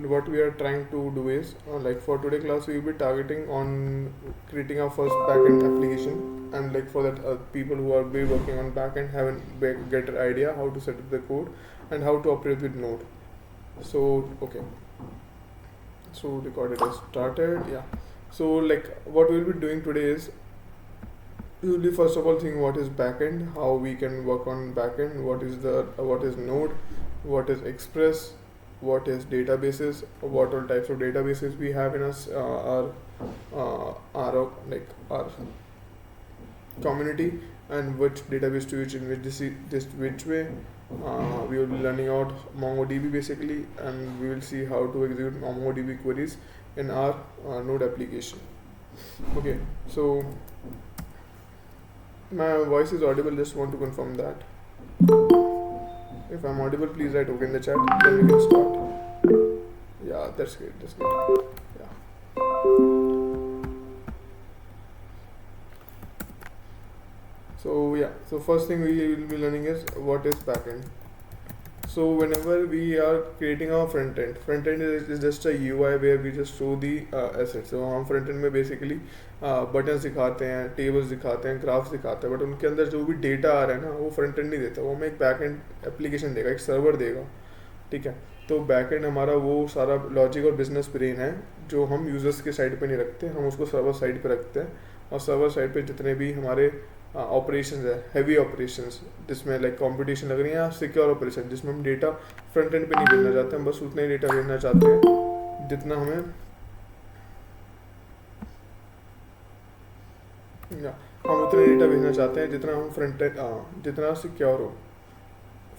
and what we are trying to do is like for today class we will be targeting on creating our first backend application, and like for that people who are be working on backend have a better idea how to set up the code and how to operate with Node. So okay, so recorded has started. Yeah, so like what we'll be doing today is we will be first of all thinking what is backend, how we can work on backend, what is Node, what is Express, what is databases, what all types of databases we have in us our like our community, and which database to use in which way. We will be learning out MongoDB basically, and we will see how to execute MongoDB queries in our Node application. Okay, so my voice is audible, just want to confirm that. If I'm audible, please write okay in the chat, then we can start. Yeah, that's great, that's great. Yeah. So yeah, so first thing we will be learning is what is backend. So whenever we are creating our front end is just a UI where we just show the assets. So हम front end में basically buttons दिखाते हैं, tables दिखाते हैं, graphs दिखाते हैं, but उनके अंदर जो भी डेटा आ रहा है ना वो फ्रंट एंड नहीं देता, वो हमें एक बैक एंड एप्लीकेशन देगा, एक सर्वर देगा, ठीक है. तो बैक एंड हमारा वो सारा लॉजिक और बिजनेस ब्रेन है जो हम यूजर्स के साइड पे नहीं रखते, हम उसको सर्वर साइड पे रखते हैं. और सर्वर साइड पे जितने भी हमारे ऑपरेशंस है, हैवी ऑपरेशंस जिसमें लाइक कंपटीशन लग रही है, या सिक्योर ऑपरेशन जिसमें हम डेटा फ्रंट एंड पे नहीं भेजना चाहते, हम बस उतना ही डेटा भेजना चाहते हैं जितना हमें हम उतना डेटा भेजना चाहते हैं जितना हम फ्रंट एंड जितना सिक्योर हो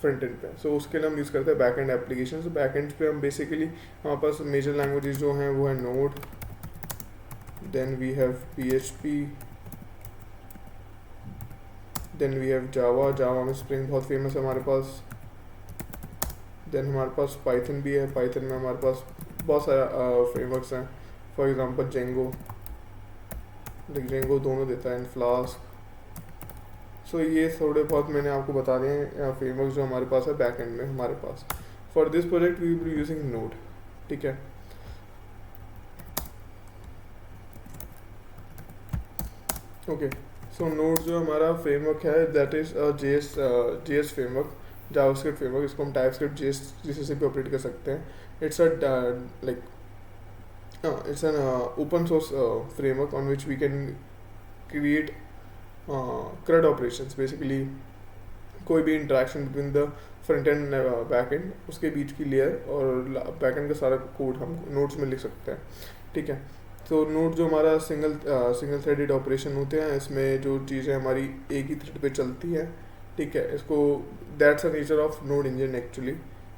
फ्रंट एंड पे. सो उसके लिए हम यूज़ करते हैं बैक एंड एप्लीकेशन. तो बैक एंड पे हम बेसिकली हमारे पास मेजर लैंग्वेजेस जो हैं वो है Node, then we have PHP, then we have Java में स्प्रिंग बहुत फेमस है हमारे पास. देन हमारे पास पाइथन भी है, पाइथन में हमारे पास बहुत सारा फ्रेमवर्क्स हैं. फॉर एग्जांपल जेंगो दोनों देता है, एंड फ्लास्क. सो ये थोड़े बहुत मैंने आपको बता दिए हैं फ्रेमवर्क जो हमारे पास है बैक एंड में हमारे पास. For this project we will be using Node, ठीक है. ओके, सो नोड जो हमारा फ्रेमवर्क है that is JS framework, JavaScript framework. इसको हम टाइपस्क्रिप्ट JS से भी ऑपरेट कर सकते हैं. It's a like it's an open source framework on which we can create CRUD operations. Basically कोई भी interaction between the front end back and उसके बीच की लेयर और बैक एंड का सारा कोड हम नोड्स में लिख सकते हैं, ठीक है. तो नोड जो हमारा सिंगल थ्रेडेड ऑपरेशन होते हैं, इसमें जो चीज़ें हमारी एक ही थ्रेड पे चलती हैं, ठीक है. इसको that's a nature of node engine actually.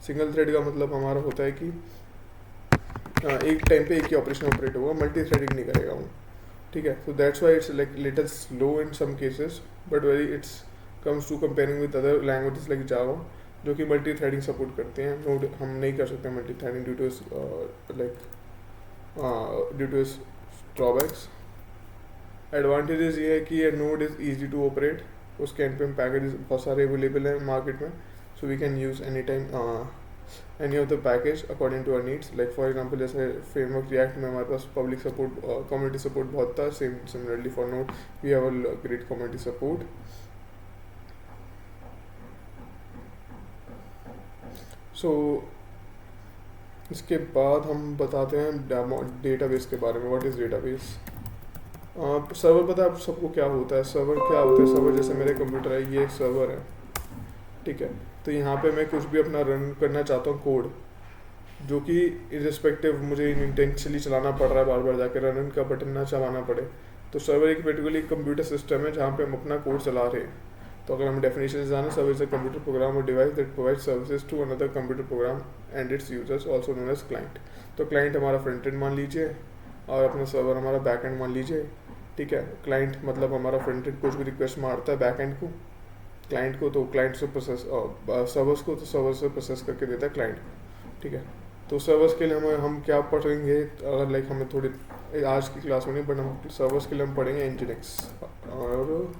Single thread का मतलब हमारा होता है कि एक टाइम पे एक ही ऑपरेशन ऑपरेट होगा, मल्टी थ्रेडिंग नहीं करेगा वो, ठीक है. So that's why it's like little slow in some cases, but very it's comes to comparing with other languages like Java जो कि मल्टी थ्रेडिंग सपोर्ट करते हैं. नोड हम नहीं कर सकते मल्टी थ्रेडिंग ड्यू टू इस ड्रॉबैक्स. एडवांटेजेस ये है कि ये node is easy to operate, उसके एंड पे पैकेजेस बहुत सारे अवेलेबल हैं मार्केट में, so we can use any time any of the package according to our needs. Like for example जैसे framework React में हमारे पास public support community support बहुत था. Similarly for Node we have a great community support. So इसके बाद हम बताते हैं डेटाबेस के बारे में. What is database? सर्वर पता है आप सबको क्या होता है? सर्वर क्या होता है? सर्वर जैसे मेरे कंप्यूटर है, ये एक सर्वर है, ठीक है. तो यहाँ पे मैं कुछ भी अपना रन करना चाहता हूँ कोड, जो कि इररिस्पेक्टिव मुझे इंटेंशनली चलाना पड़ रहा है, बार बार जाकर रन का बटन ना चलाना पड़े. तो सर्वर एक पर्टिकुलरली कंप्यूटर सिस्टम है जहाँ पे हम अपना कोड चला रहे हैं. तो अगर हम डेफिनेशन जाने, server is a computer program और device that provide services to another computer program and its users also known as client. तो क्लाइंट हमारा फ्रंट एंड मान लीजिए और अपना सर्वर हमारा बैक एंड मान लीजिए, ठीक है. क्लाइंट मतलब हमारा फ्रंट एंड कुछ भी रिक्वेस्ट मारता है बैक एंड को, क्लाइंट को, तो क्लाइंट से प्रोसेस सर्वर्स को, तो सर्वर से प्रोसेस करके देता है क्लाइंट, ठीक है. तो सर्वर्स के लिए हम क्या पढ़ेंगे, अगर लाइक हमें थोड़ी आज की क्लास में नहीं, बट हम सर्वर्स के लिए हम पढ़ेंगे Nginx और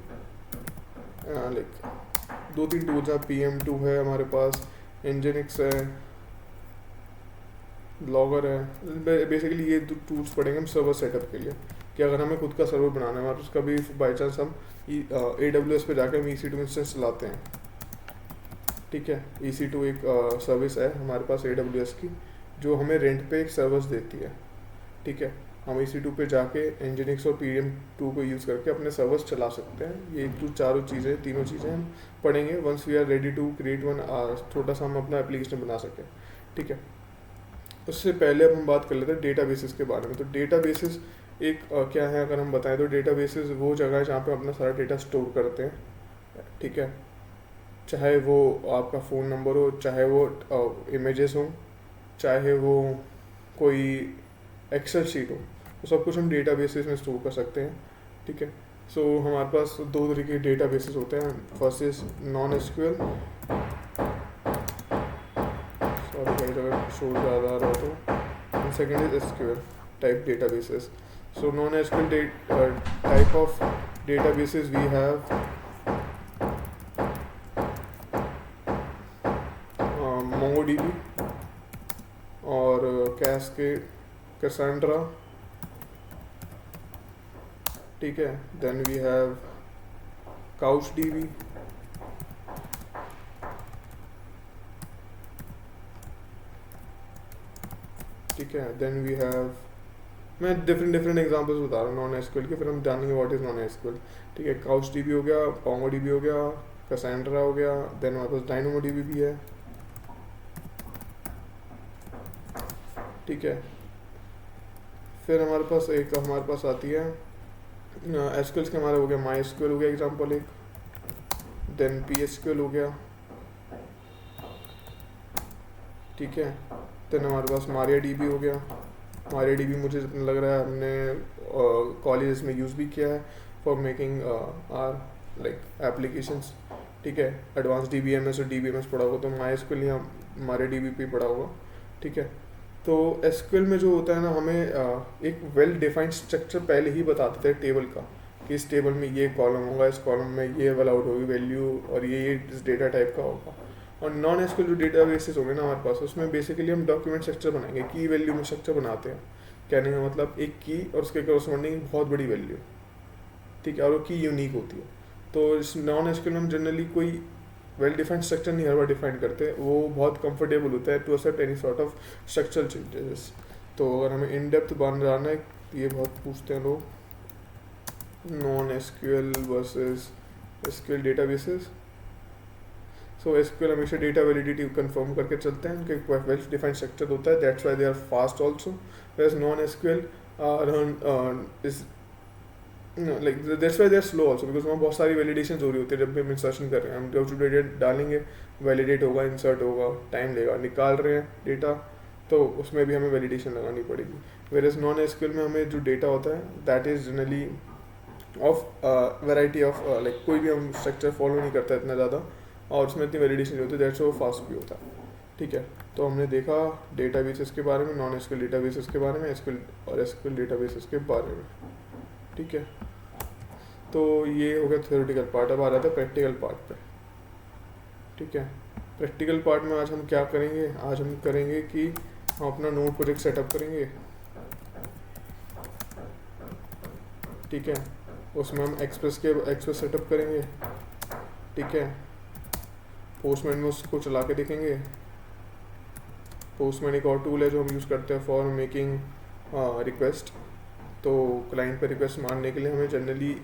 लाइक 2-3 टूल्स हैं. PM2 है हमारे पास, Nginx है, लॉगर है। बेसिकली ये टूल्स पढ़ेंगे हम सर्वर सेटअप के लिए, कि अगर हमें खुद का सर्वर बनाना है और उसका भी बाई चांस हम AWS पे जाकर हम EC2 इंस्टेंस चलाते हैं। ठीक है, EC2 एक सर्विस है हमारे पास AWS की, जो हमें रेंट पे एक सर्विस देती है। ठीक है, हम EC2 पे जाके Nginx और PM2 को यूज़ करके अपने सर्वर्स चला सकते हैं। ये जो चारों चीज़ें, तीनों चीज़ें हम पढ़ेंगे once we are ready to create one छोटा सा हम अपना एप्लीकेशन बना सकें। ठीक है, उससे पहले अब हम बात कर लेते हैं डेटाबेसेस के बारे में। तो डेटाबेसेस एक क्या है, अगर हम बताएं तो डेटाबेसेस वो जगह है जहाँ पे अपना सारा डेटा स्टोर करते हैं। ठीक है, चाहे वो आपका फ़ोन नंबर हो, चाहे वो इमेजेस हो, चाहे वो कोई एक्सेल शीट हो, तो सब कुछ हम डेटाबेसेस में स्टोर कर सकते हैं। ठीक है, सो हमारे पास दो तरीके के डेटाबेसेस होते हैं। First is non SQL, sorry कई जगह शोर ज़्यादा आ रहा हो तो, and second is SQL type databases. So non SQL type of databases we have MongoDB और Cascade, Cassandra। ठीक है, देन वी हैव CouchDB, ठीक है, देन वी हैव, मैं डिफरेंट एग्जांपल्स बता रहा हूँ नॉन एसक्यूएल के, फिर हम जानेंगे व्हाट इज नॉन एसक्यूएल। ठीक है, CouchDB हो गया, MongoDB हो गया, Cassandra हो गया, देन हमारे पास DynamoDB भी है। ठीक है, फिर हमारे पास आती है एसक्यूएल के, हमारे हो गया MySQL हो गया एग्जांपल एक, देन PSQL हो गया। ठीक है, देन हमारे पास MariaDB हो गया। MariaDB मुझे जितना लग रहा है हमने कॉलेज में यूज़ भी किया है for making R like applications. ठीक है, एडवांस DBMS और DBMS पढ़ा होगा, तो MySQL या MariaDB पे पढ़ा होगा। ठीक है, तो एसक्यूएल में जो होता है ना, हमें एक वेल डिफाइंड स्ट्रक्चर पहले ही बता देते हैं टेबल का, कि इस टेबल में ये कॉलम होगा, इस कॉलम में ये अलाउड होगी वैल्यू, और ये इस डेटा टाइप का होगा। और नॉन एसक्यूएल जो डेटा बेसिस होंगे ना हमारे पास, उसमें बेसिकली हम डॉक्यूमेंट स्ट्रक्चर बनाएंगे, की वैल्यू में स्ट्रक्चर बनाते हैं। कहने का मतलब एक की और उसके कॉरस्पॉन्डिंग बहुत बड़ी वैल्यू। ठीक है, और वो की यूनिक होती है। तो इस नॉन एसक्यूएल में हम जनरली कोई वेल डिफाइंड स्ट्रक्चर नहीं हर बार डिफाइन करते, वो बहुत कंफर्टेबल होता है to accept any sort of structural changes. तो अगर हमें इन डेप्थ बन जाना है, ये बहुत पूछते हैं लोग, non SQL versus SQL databases. So SQL हमेशा डेटा वैलिडिटी कंफर्म करके चलते हैं, उनके वेल डिफाइंड स्ट्रक्चर होता है, that's why they are fast also, whereas non SQL is like that's why they are slow also, because वहाँ बहुत सारी वैलिडेशन हो रही होती है। जब भी हम इंसर्शन कर रहे हैं, हम जब डेटा डालेंगे, वैलिडेट होगा, इंसर्ट होगा, टाइम लेगा, निकाल रहे हैं डेटा, तो उसमें भी हमें वैलिडेशन लगानी पड़ेगी। वेयरएज नॉन एसक्यूएल में हमें जो डेटा होता है that is generally of variety of like कोई भी हम स्ट्रक्चर फॉलो नहीं करता इतना ज़्यादा, और उसमें इतनी वैलिडेशन नहीं होती, दैट्स वो फास्ट भी होता है। ठीक है, तो हमने देखा डेटाबेसेस के बारे में, नॉन एसक्यूएल डेटाबेसेस के बारे में, एसक्यूएल और एसक्यूएल डेटाबेसेस के बारे में। ठीक है, तो ये हो गया थ्योरेटिकल पार्ट। अब आ रहा था प्रैक्टिकल पार्ट पे। ठीक है, प्रैक्टिकल पार्ट में आज हम क्या करेंगे, आज हम करेंगे कि हम अपना नोड प्रोजेक्ट सेटअप करेंगे। ठीक है, उसमें हम एक्सप्रेस सेटअप करेंगे। ठीक है, पोस्टमैन में उसको चला के देखेंगे। पोस्टमैन एक और टूल है जो हम यूज़ करते हैं फॉर मेकिंग रिक्वेस्ट। तो क्लाइंट पर रिक्वेस्ट मारने के लिए हमें जनरली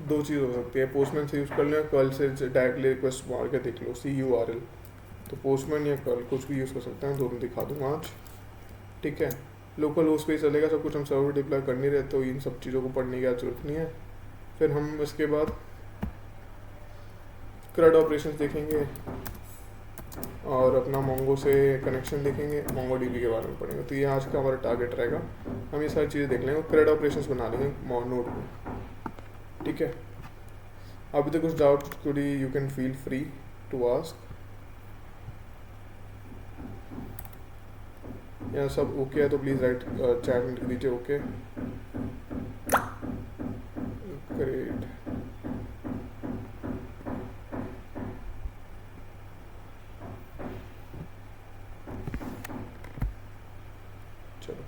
दो चीज़ हो सकती है, पोस्टमैन से यूज़ कर लो या कर्ल से डायरेक्टली रिक्वेस्ट मार के देख लो, CURL। तो पोस्टमैन या कर्ल कुछ भी यूज़ कर सकते हैं, दोनों दिखा दूँगा आज। ठीक है, लोकल होस्ट पे ही चलेगा सब कुछ, हम सर्वर डिप्लॉय कर नहीं रहे, तो इन सब चीज़ों को पढ़ने की जरूरत नहीं है। फिर हम इसके बाद CRUD ऑपरेशंस देखेंगे और अपना मोंगो से कनेक्शन देखेंगे, MongoDB के बारे में पढ़ेंगे। तो ये आज का हमारा टारगेट रहेगा, हम ये सारी चीज़ें देख लेंगे, CRUD ऑपरेशंस बना लेंगे नोड में। ठीक है, अभी तो कुछ डाउट थोड़ी you can feel free to ask. यहाँ सब ओके है तो प्लीज़ राइट चैट में लिख दीजिए ओके। ग्रेट, चलो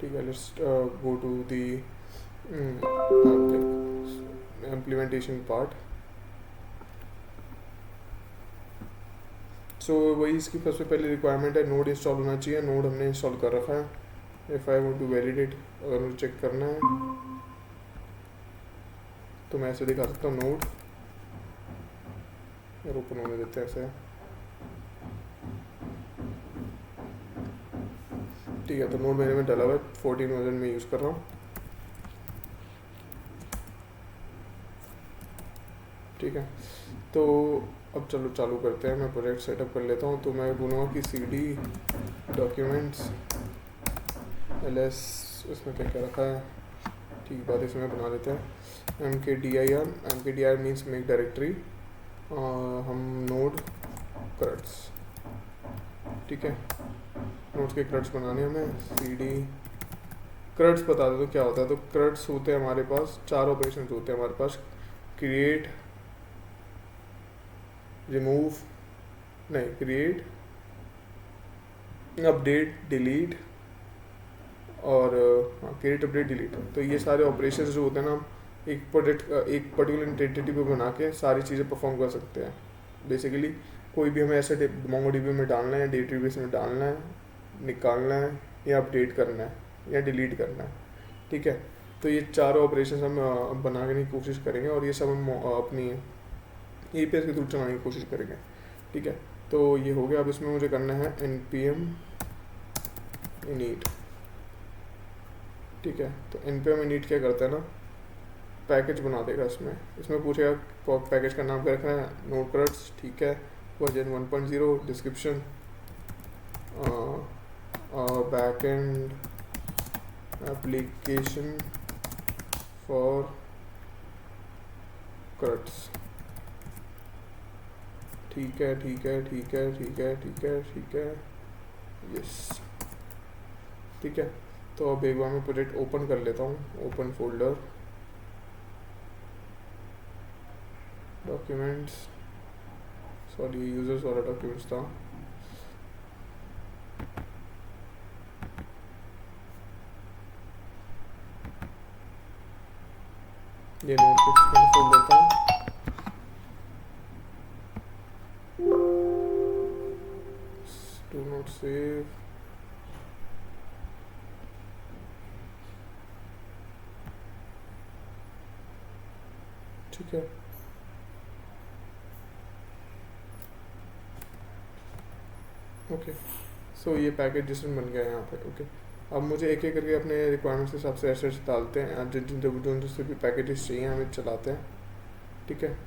ठीक है, let's go to the implementation part. So वही इसकी सबसे पहले रिक्वायरमेंट है, नोड इंस्टॉल होना चाहिए। नोड हमने इंस्टॉल कर रखा है। If I want to validate, अगर मुझे चेक करना है तो मैं ऐसे दिखा सकता हूँ नोड, और ओपन होने देते हैं ऐसे। ठीक है, तो नोड मेरे में डला हुआ है, 14 वर्जन में यूज़ कर रहा हूँ। ठीक है, तो अब चलो चालू करते हैं। मैं प्रोजेक्ट सेटअप कर लेता हूँ। तो मैं बोलूँगा कि cd डॉक्यूमेंट्स ls, इसमें क्या क्या रखा है, ठीक बात, इसमें बना लेते हैं mkdir मीन्स मेक डायरेक्टरी, हम नोड क्रट्स, ठीक है, नोड्स के क्रट्स बनाने हमें। cd क्रट्स बता दो तो क्या होता है। तो क्रट्स होते हैं हमारे पास, 4 ऑपरेशन होते हैं हमारे पास, क्रिएट, रिमूव, नहीं क्रिएट, अपडेट, डिलीट और क्रिएट, अपडेट, डिलीट। तो ये सारे ऑपरेशंस जो होते हैं ना, एक प्रोजेक्ट एक पर्टिकुलर एंटिटी पे बना के सारी चीज़ें परफॉर्म कर सकते हैं। बेसिकली कोई भी हमें ऐसे मोंगोडीबी में डालना है, डेटाबेस में डालना है, निकालना है, या अपडेट करना है, या डिलीट करना है, ठीक है। तो ये चारों ऑपरेशंस हम बनाने की कोशिश करेंगे, और ये सब हम अपनी API के थ्रू चलाने की कोशिश करेंगे, ठीक है। तो ये हो गया। अब इसमें मुझे करना है npm init, ठीक है। तो npm init क्या करता है ना, पैकेज बना देगा। इसमें पूछेगा पैकेज का नाम क्या रखना है, नोड क्रट्स, ठीक है, version 1.0, description, backend application for क्रट्स, ठीक है, ठीक है, ठीक है, ठीक है, ठीक है, ठीक है, यस, ठीक है। तो अब एक बार मैं प्रोजेक्ट ओपन कर लेता हूँ, open folder, documents, sorry users वाला डॉक्यूमेंट्स था, ये नोटबुक फोल्डर था। डू नॉट सेव, ठीक है। ओके, सो ये पैकेज जिसमें बन गया है यहाँ पे। ओके, अब मुझे एक एक करके अपने रिक्वायरमेंट्स के हिसाब से एसेट्स डालते हैं, जिन से भी पैकेजेस चाहिए हमें चलाते हैं, ठीक है।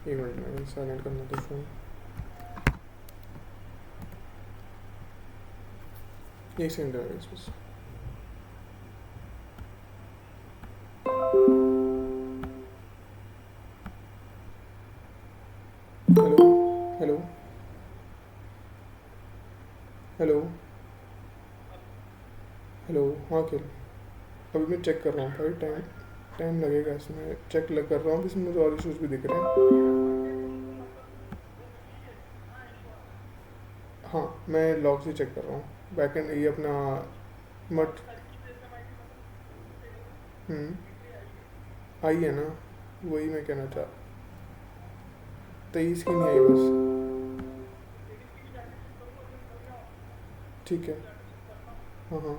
एक मिनट में साइलेंट करना तो फोन, एक सेकंड है बस। हेलो हेलो हेलो हेलो, हाँ खेल, अभी मैं चेक कर रहा हूँ भाई, टाइम लगेगा इसमें, चेक कर रहा हूँ, इसमें मुझे और इशूज़ भी दिख रहे हैं। हाँ, मैं लॉग से चेक कर रहा हूँ, बैकएंड ये अपना मट आई है ना, वही मैं कहना चाह, 23 की नहीं आई बस, ठीक है। हाँ हाँ,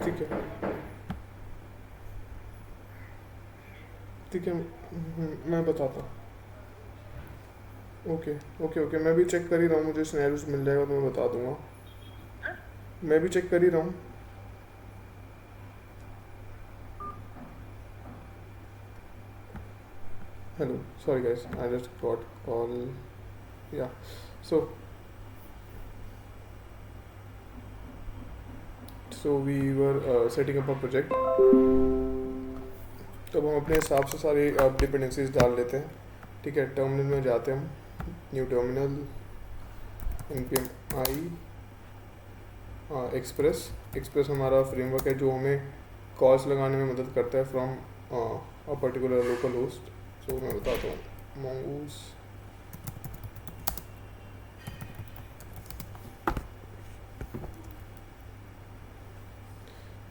ठीक है, ठीक है, मैं बताता हूँ। ओके ओके ओके, मैं भी चेक कर ही रहा हूँ, मुझे सिनेरियोस मिल जाएगा तो मैं बता दूंगा। मैं भी चेक कर ही रहा हूँ। Hello, sorry guys, I just got call. Yeah, so we were setting up a project. तो हम अपने हिसाब से सारी डिपेंडेंसीज डाल लेते हैं, ठीक है। टर्मिनल में जाते हैं हम, new terminal, npm i Express हमारा फ्रेमवर्क है जो हमें कॉल्स लगाने में मदद करता है from a particular local host. So मैं बताता हूँ, mongoose,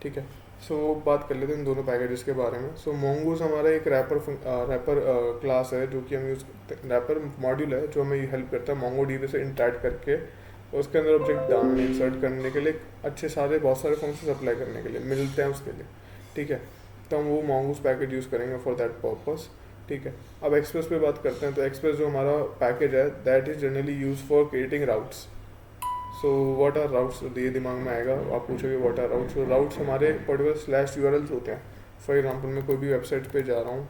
ठीक है। सो बात कर लेते हैं इन दोनों पैकेजेस के बारे में। सो mongoose हमारा एक रैपर क्लास है जो कि हम यूज़ रैपर मॉड्यूल है जो हमें हेल्प करता है MongoDB से इंटरैक्ट करके उसके अंदर ऑब्जेक्ट डालने इंसर्ट करने के लिए, अच्छे सारे बहुत सारे फंक्शंस अप्लाई करने के लिए मिलते हैं उसके लिए, ठीक है। तो हम वो mongoose पैकेज यूज़ करेंगे फॉर दैट पर्पस, ठीक है। अब एक्सप्रेस पे बात करते हैं। तो एक्सप्रेस जो हमारा पैकेज है that is generally use for creating routes. So what are routes, ये दिमाग में आएगा, आप पूछोगे व्हाट आर राउट्स। तो राउट्स हमारे पर्टिकुलर स्लैश यूआरएल्स होते हैं। फॉर एग्जांपल मैं कोई भी वेबसाइट पे जा रहा हूँ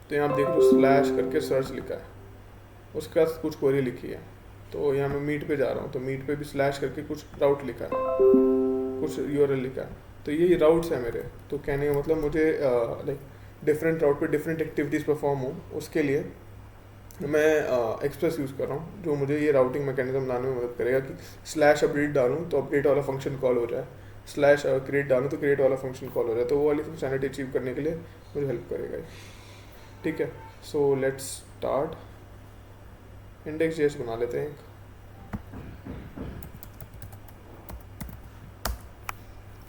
तो यहाँ आप देख लो स्लैश करके सर्च लिखा है, उसके बाद कुछ क्वेरी लिखी है। तो यहाँ मैं मीट पे जा रहा हूँ तो मीट पे भी स्लैश करके कुछ राउट लिखा है, कुछ यूआरएल लिखा है। तो ये राउट्स है मेरे। तो कहने का मतलब मुझे लाइक डिफरेंट राउट पे डिफरेंट एक्टिविटीज़ परफॉर्म हो उसके लिए मैं एक्सप्रेस यूज़ कर रहा हूँ, जो मुझे ये राउटिंग मैकेनिज्म लाने में मदद करेगा कि स्लैश अपडेट डालूँ तो अपडेट वाला फंक्शन कॉल हो जाए, स्लैश क्रिएट डालूँ तो क्रिएट वाला फंक्शन कॉल हो जाए। तो वो वाली फंक्शनलिटी अचीव करने के लिए मुझे हेल्प करेगा ये, ठीक है। So let's start. Index JS बना लेते हैं एक,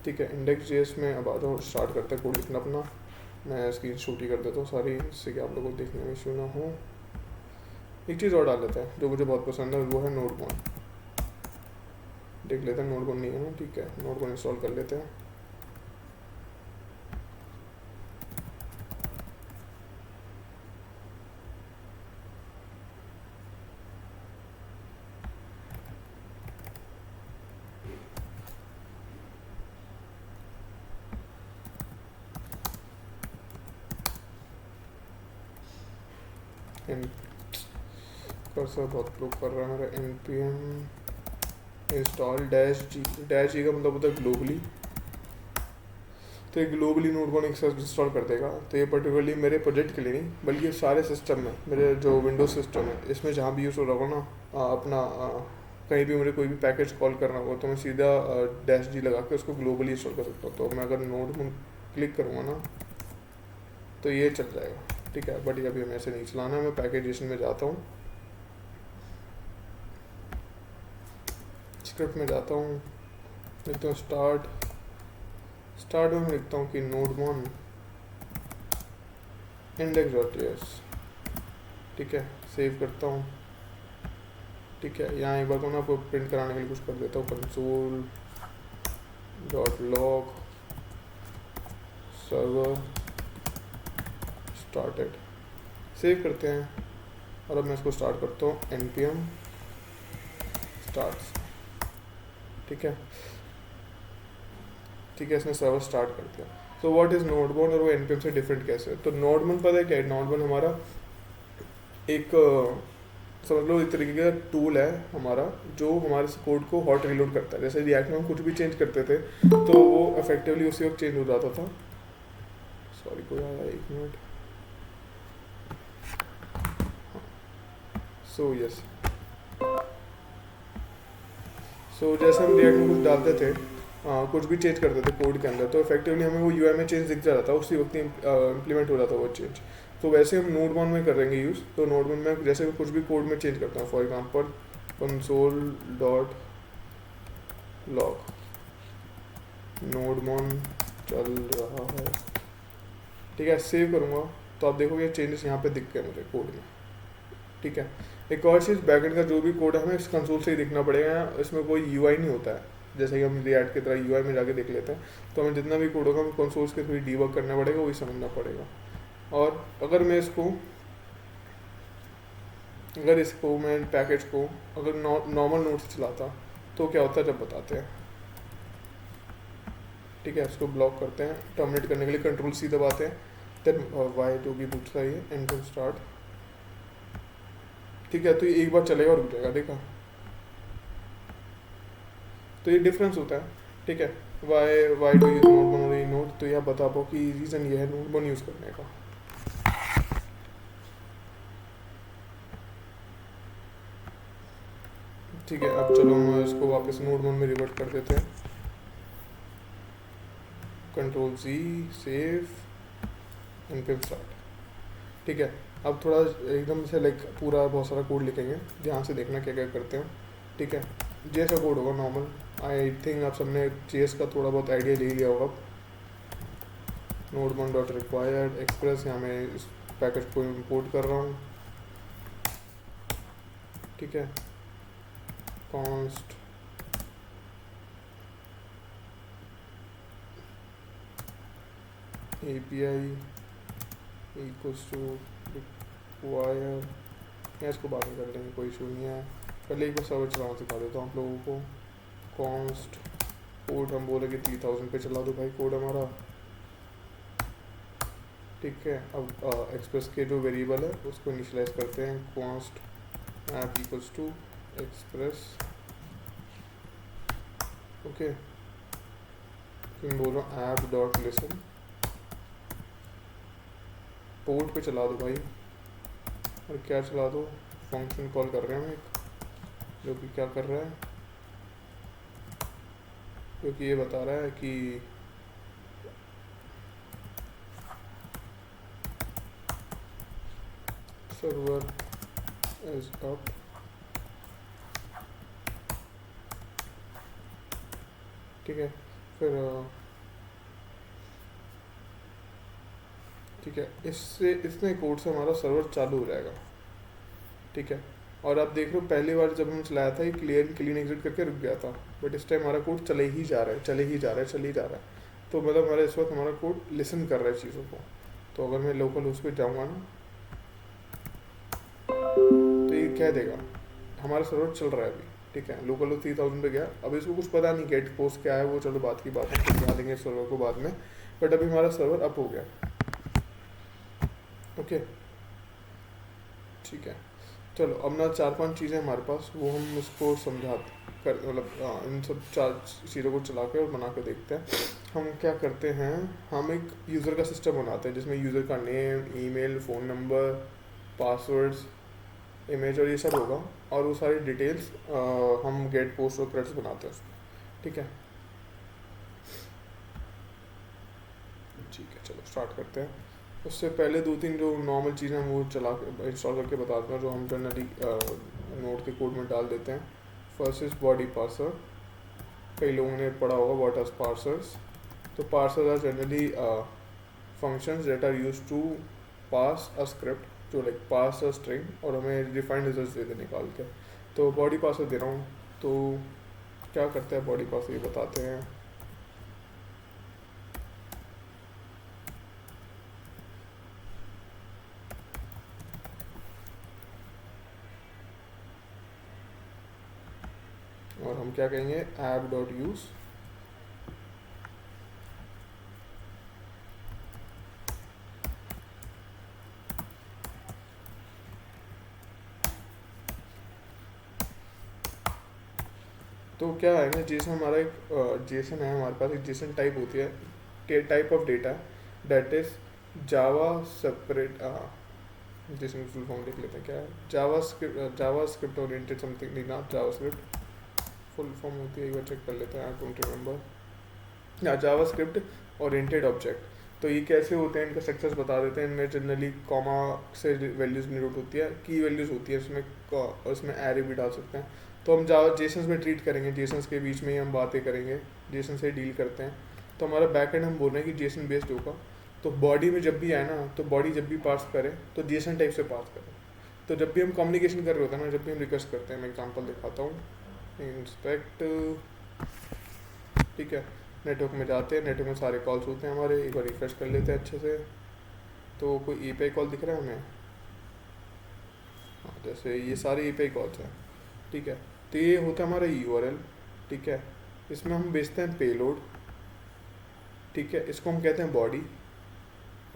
ठीक है। इंडेक्स जेएस में अब आ जाओ, स्टार्ट करते हैं कोड लिखना अपना। मैं स्क्रीन शॉट ही कर देता हूँ सारी, जिससे कि आप लोगों को देखने में इशू ना हो। एक चीज़ और डाल लेते हैं जो मुझे बहुत पसंद है, वो है नोडमोन। देख लेते हैं नोडमोन नहीं है ना, ठीक है। नोडमोन इंस्टॉल कर लेते हैं। कर्सर बहुत प्रूव कर रहा है मेरा। npm इंस्टॉल डैश जी का मतलब होता है ग्लोबली। तो ये ग्लोबली नोडमोन एक साथ इंस्टॉल कर देगा। तो ये पर्टिकुलरली मेरे प्रोजेक्ट के लिए नहीं बल्कि सारे सिस्टम में, मेरे जो विंडोज सिस्टम है इसमें जहाँ भी यूज़ हो रहा हो ना अपना कहीं भी मुझे कोई भी पैकेज कॉल करना हो तो मैं सीधा डैश जी लगा के उसको ग्लोबली इंस्टॉल कर सकता हूँ। तो मैं अगर नोडमोन क्लिक करूँगा ना तो ये चल जाएगा, ठीक है। बट ये अभी हमें ऐसे नहीं चलाना है। मैं पैकेजेशन में जाता हूँ, स्क्रिप्ट में जाता हूँ, लिखता हूँ स्टार्ट में लिखता हूँ कि नोडमोन index.js, ठीक है। सेव करता हूँ, ठीक है। यहाँ एक बार को ना आपको प्रिंट कराने के लिए कुछ कर देता हूँ, console.log सर्वर स्टार्टेड। सेव करते हैं और अब मैं इसको स्टार्ट करता हूँ npm स्टार्ट्स, ठीक है, ठीक है। इसने सर्वर स्टार्ट कर दिया। तो व्हाट इज़ नोडमोन और वो npm से डिफरेंट कैसे है? तो नोडमोन पता है क्या है? नोडमोन हमारा एक समझ लो एक तरीके का टूल है हमारा, जो हमारे कोड को हॉट रिलोड करता है। जैसे रिएक्ट में हम कुछ भी चेंज करते थे तो वो इफेक्टिवली उसी वक्त चेंज हो जाता था। सॉरी कोई आया, एक मिनट। सो यस, सो जैसे हम रिएक्ट में कुछ डालते थे, कुछ भी चेंज करते थे कोड के अंदर, तो इफेक्टिवली हमें वो यूआई में चेंज दिख जाता था, उसी वक्त इम्प्लीमेंट हो जाता वो चेंज। तो वैसे हम नोडमोन में करेंगे यूज़। तो नोडमोन में जैसे कुछ भी कोड में चेंज करता हूँ, फॉर एग्जांपल console.log नोडमोन चल रहा है, ठीक है। सेव करूँगा तो आप देखोगे चेंजेस यहाँ पे दिख गए मुझे कोड में, ठीक है। एक और चीज़, बैकएंड का जो भी कोड है हमें इस कंसोल से ही दिखना पड़ेगा, इसमें कोई यूआई नहीं होता है। जैसे कि हम रिएक्ट की तरह यूआई में जाके देख लेते हैं, तो हमें जितना भी कोड होगा हमें कंसोल्स के थ्रू डीबग करना पड़ेगा, वही समझना पड़ेगा। और अगर इसको मैं पैकेज को अगर नॉर्मल नोड से चलाता तो क्या होता है जब बताते हैं, ठीक है। इसको ब्लॉक करते हैं। टर्मिनेट करने के लिए कंट्रोल सी दबाते हैं, देन वाई जो भी पूछता है ये एंटर स्टार्ट, ठीक है। तो ये एक बार चलेगा और रुक जाएगा, देखा। तो ये डिफरेंस होता है, ठीक है। वाई डू यूज नोडमोन और नोड, तो यह बता पाओ कि रीज़न ये है नोडमोन यूज़ करने का। ठीक है, अब चलो हम इसको वापस नोडमोन में रिवर्ट कर देते हैं। कंट्रोल जी, सेव, npm स्टार्ट, ठीक है। अब थोड़ा एकदम से लाइक पूरा बहुत सारा कोड लिखेंगे, ध्यान से देखना क्या क्या करते हैं, ठीक है। जेएस का कोड होगा नॉर्मल, आई थिंक आप सबने जेएस का थोड़ा बहुत आइडिया ले लिया होगा। Node one dot required express, यहाँ मैं इस पैकेज को इम्पोर्ट कर रहा हूँ, ठीक है। Const API equals to require, या इसको बाद में कर लेंगे, कोई इशू नहीं है। पहले एक बार सर्वर चलाना सिखा देता हूँ आप लोगों को। कॉन्स्ट कोड हम बोलेंगे 3000 पे चला दो भाई कोड हमारा, ठीक है। अब एक्सप्रेस के जो वेरिएबल है उसको इनिशियलाइज करते हैं, const app equals to express, okay. फिर बोल रहा हूँ ऐप डॉट लिसन, पोर्ट पे चला दो भाई, और क्या चला दो, फंक्शन कॉल कर रहे हैं हम एक, जो कि क्या कर रहा है, क्योंकि ये बता रहा है कि सर्वर इज अप, ठीक है। फिर ठीक है, इससे इतने कोड से हमारा सर्वर चालू हो जाएगा, ठीक है। और आप देख रहे हो पहली बार जब हम चलाया था ये क्लीन एग्जिट करके रुक गया था, बट इस टाइम हमारा कोड चले ही जा रहा है, चले ही जा रहा है, चले ही जा रहा है। तो मतलब हमारा इस वक्त हमारा कोड लिसन कर रहा है चीज़ों को। तो अगर मैं लोकल उस पर जाऊँगा ना, तो ये कह देगा हमारा सर्वर चल रहा है अभी, ठीक है। लोकल 3000 पे गया, अब इसको कुछ पता नहीं गेट पोस्ट क्या है, वो चलो बात की बात है, समझा देंगे सर्वर को बाद में, बट अभी हमारा सर्वर अप हो गया, ओके, ठीक है। चलो अब ना 4-5 चीज़ें हमारे पास, वो हम उसको समझा कर, मतलब इन सब 4 चीज़ों को चला के और बना के देखते हैं। हम क्या करते हैं, हम एक यूज़र का सिस्टम बनाते हैं जिसमें यूज़र का name, email, phone number, passwords, image और ये सब होगा, और वो सारी डिटेल्स हम गेट पोस्ट और थ्रेड्स बनाते हैं उसमें, ठीक है। ठीक है, चलो स्टार्ट करते हैं। उससे पहले 2-3 जो नॉर्मल चीज़ें हैं वो चला के इंस्टॉल करके बताते हैं, जो हम जनरली नोड के कोड में डाल देते हैं। फर्स्ट इज बॉडी पार्सर, कई लोगों ने पढ़ा होगा व्हाट आर पार्सर्स। तो parsers are generally functions that are used to parse a script, जो लाइक पास अ स्ट्रिंग और हमें डिफाइंड रिजल्ट दे दे निकाल के। तो बॉडी पार्सर दे रहा हूँ, तो क्या करता है बॉडी पार्सर ये बताते हैं। और हम क्या कहेंगे, ऐप डॉट यूज़, तो क्या है ना, जेसन हमारा एक जेसन है, हमारे पास एक जेसन टाइप होती है, type of data that is Java separate, Jason full form लिख लेते हैं, क्या है, जावा स्क्रिप्ट ओरिएंटेड समथिंग, नहीं ना, जावा स्क्रिप्ट फुल फॉर्म होती है, एक बार चेक कर लेते हैं, आई डोंट रिमेंबर, या जावा स्क्रिप्ट ओरिएंटेड ऑब्जेक्ट। तो ये कैसे होते हैं, इनका सक्सेस बता देते हैं। इनमें जनरली कॉमा से वैल्यूज़ डिनोट होती है, की वैल्यूज़ होती है इसमें, और इसमें एरे भी डाल सकते हैं। तो हम जावा जेसन्स में ट्रीट करेंगे, जेसन्स के बीच में ही हम बातें करेंगे, जेसन से डील करते हैं। तो हमारा बैक एंड हम बोल रहे हैं कि जेसन बेस्ड होगा। तो बॉडी में जब भी आए ना, तो बॉडी जब भी पास करे तो जेसन टाइप से पास करे। तो जब भी हम कम्युनिकेशन कर रहे होते हैं ना, जब भी हम रिक्वेस्ट करते हैं, मैं एग्जाम्पल दिखाता हूँ, इंस्पेक्ट, ठीक है, नेटवर्क में जाते हैं, नेटवर्क में सारे कॉल्स होते हैं हमारे, एक बार रिफ्रेश कर लेते हैं अच्छे से। तो कोई एपीआई कॉल दिख रहा है हमें, हाँ, जैसे ये सारे एपीआई कॉल्स हैं, ठीक है। तो ये होता है हमारा यूआरएल, ठीक है। इसमें हम भेजते हैं पेलोड, ठीक है, इसको हम कहते हैं बॉडी,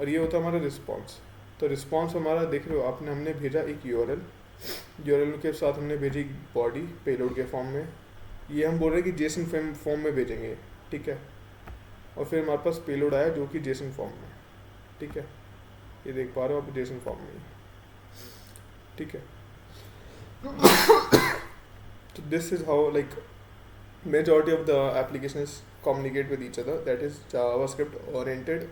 और ये होता है हमारा रिस्पॉन्स। तो रिस्पॉन्स हमारा देख रहे हो आपने, हमने भेजा एक यूआरएल के साथ हमने भेजी बॉडी पेलोड के फॉर्म में, ये हम बोल रहे हैं कि जेसन फॉर्म में भेजेंगे, ठीक है। और फिर हमारे पास पेलोड आया जो कि जेसन फॉर्म में, ठीक है, ये देख पा रहे हो आप, जेसन फॉर्म में, ठीक है। So this is how like majority of the applications communicate with each other, that is JavaScript oriented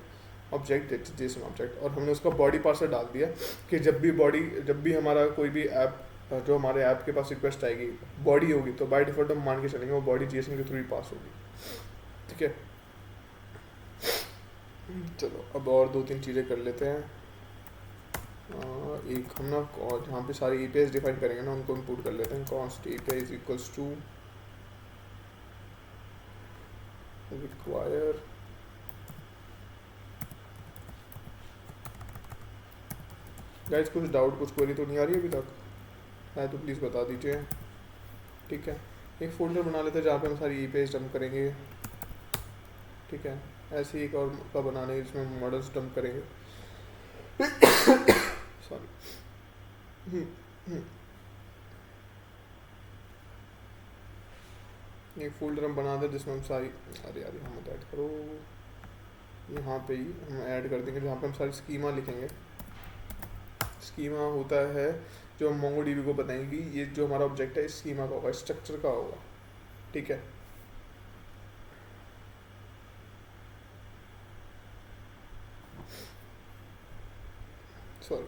object Jason object, और हमने उसका बॉडी पार्सर डाल दिया कि जब भी हमारा कोई भी ऐप, जो हमारे ऐप के पास रिक्वेस्ट आएगी बॉडी होगी, तो बाय डिफॉल्ट हम मान के चलेंगे वो बॉडी जेसन के थ्रू ही पास होगी। ठीक है, चलो अब और 2-3 चीज़ें कर लेते हैं। एक हम ना जहाँ पे सारी एपीआईज डिफाइन करेंगे ना उनको इंपोर्ट कर लेते हैं। Const API is equals to require guys, कुछ डाउट कुछ क्वेरी तो नहीं आ रही अभी तक है तो प्लीज़ बता दीजिए। ठीक है, एक फोल्डर बना लेते हैं जहाँ पे हम सारी एपीआईज डंप करेंगे। ठीक है, ऐसे ही एक और का बनाने जिसमें मॉडल्स डंप करेंगे। सॉरी, एक फोल्डर हम बना दें जिसमें हम सारी, अरे यार यहाँ मत ऐड करो, यहाँ पे ही हम ऐड कर देंगे जहाँ पे हम सारी स्कीमा लिखेंगे। स्कीमा होता है जो हम मोंगोडीबी को बताएंगे कि ये जो हमारा ऑब्जेक्ट है इस स्कीमा का होगा, स्ट्रक्चर का होगा। ठीक है, सॉरी,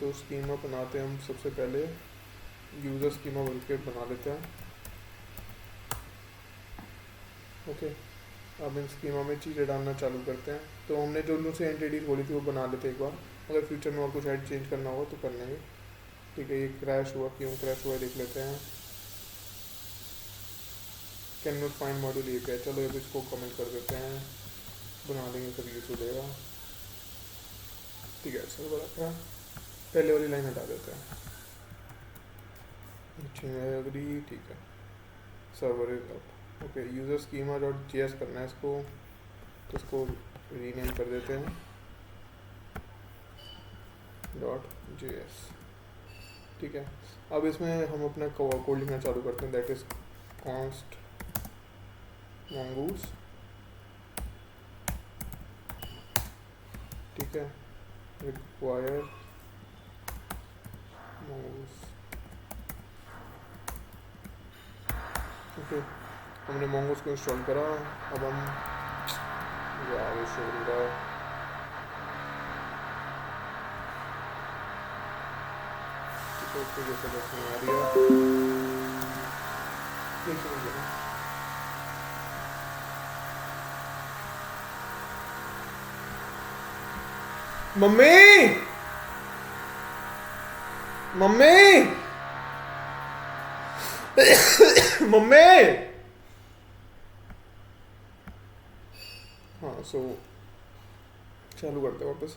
तो स्कीमा बनाते हैं हम सबसे पहले, यूज़र स्कीमा बोल के बना लेते हैं। ओके, अब इन स्कीमा में चीज़ें डालना चालू करते हैं। तो हमने जो उनसे एंटिटीज बोली थी वो बना लेते हैं एक बार, अगर फ्यूचर में और कुछ ऐड चेंज करना होगा तो कर लेंगे। ठीक है, ये क्रैश हुआ, क्यों क्रैश हुआ देख लेते हैं। कैन नॉट फाइंड मॉड्यूल ये है, चलो अब इसको कमेंट कर देते हैं, बना देंगे फिर यूज हो जाएगा। ठीक है, सर बड़ा पहले वाली लाइन हटा देते हैं। एग्री, ठीक है, server is up. Okay, user schema dot JS करना है इसको, तो इसको रीनेम कर देते हैं डॉट जेएस। ठीक है, अब इसमें हम अपना कोड लिखना चालू करते हैं, दैट इज कॉन्स्ट mongoose। ठीक है, रिक्वायर mongoose। ओके, हमने mongoose को इंस्टॉल करा। अब हम यार शो हो रहा है, ठीक है, जैसे बस में आ रही है, नहीं समझ रहा। Mummy, mummy, mummy. हाँ, सो चालू करते हैं वापस,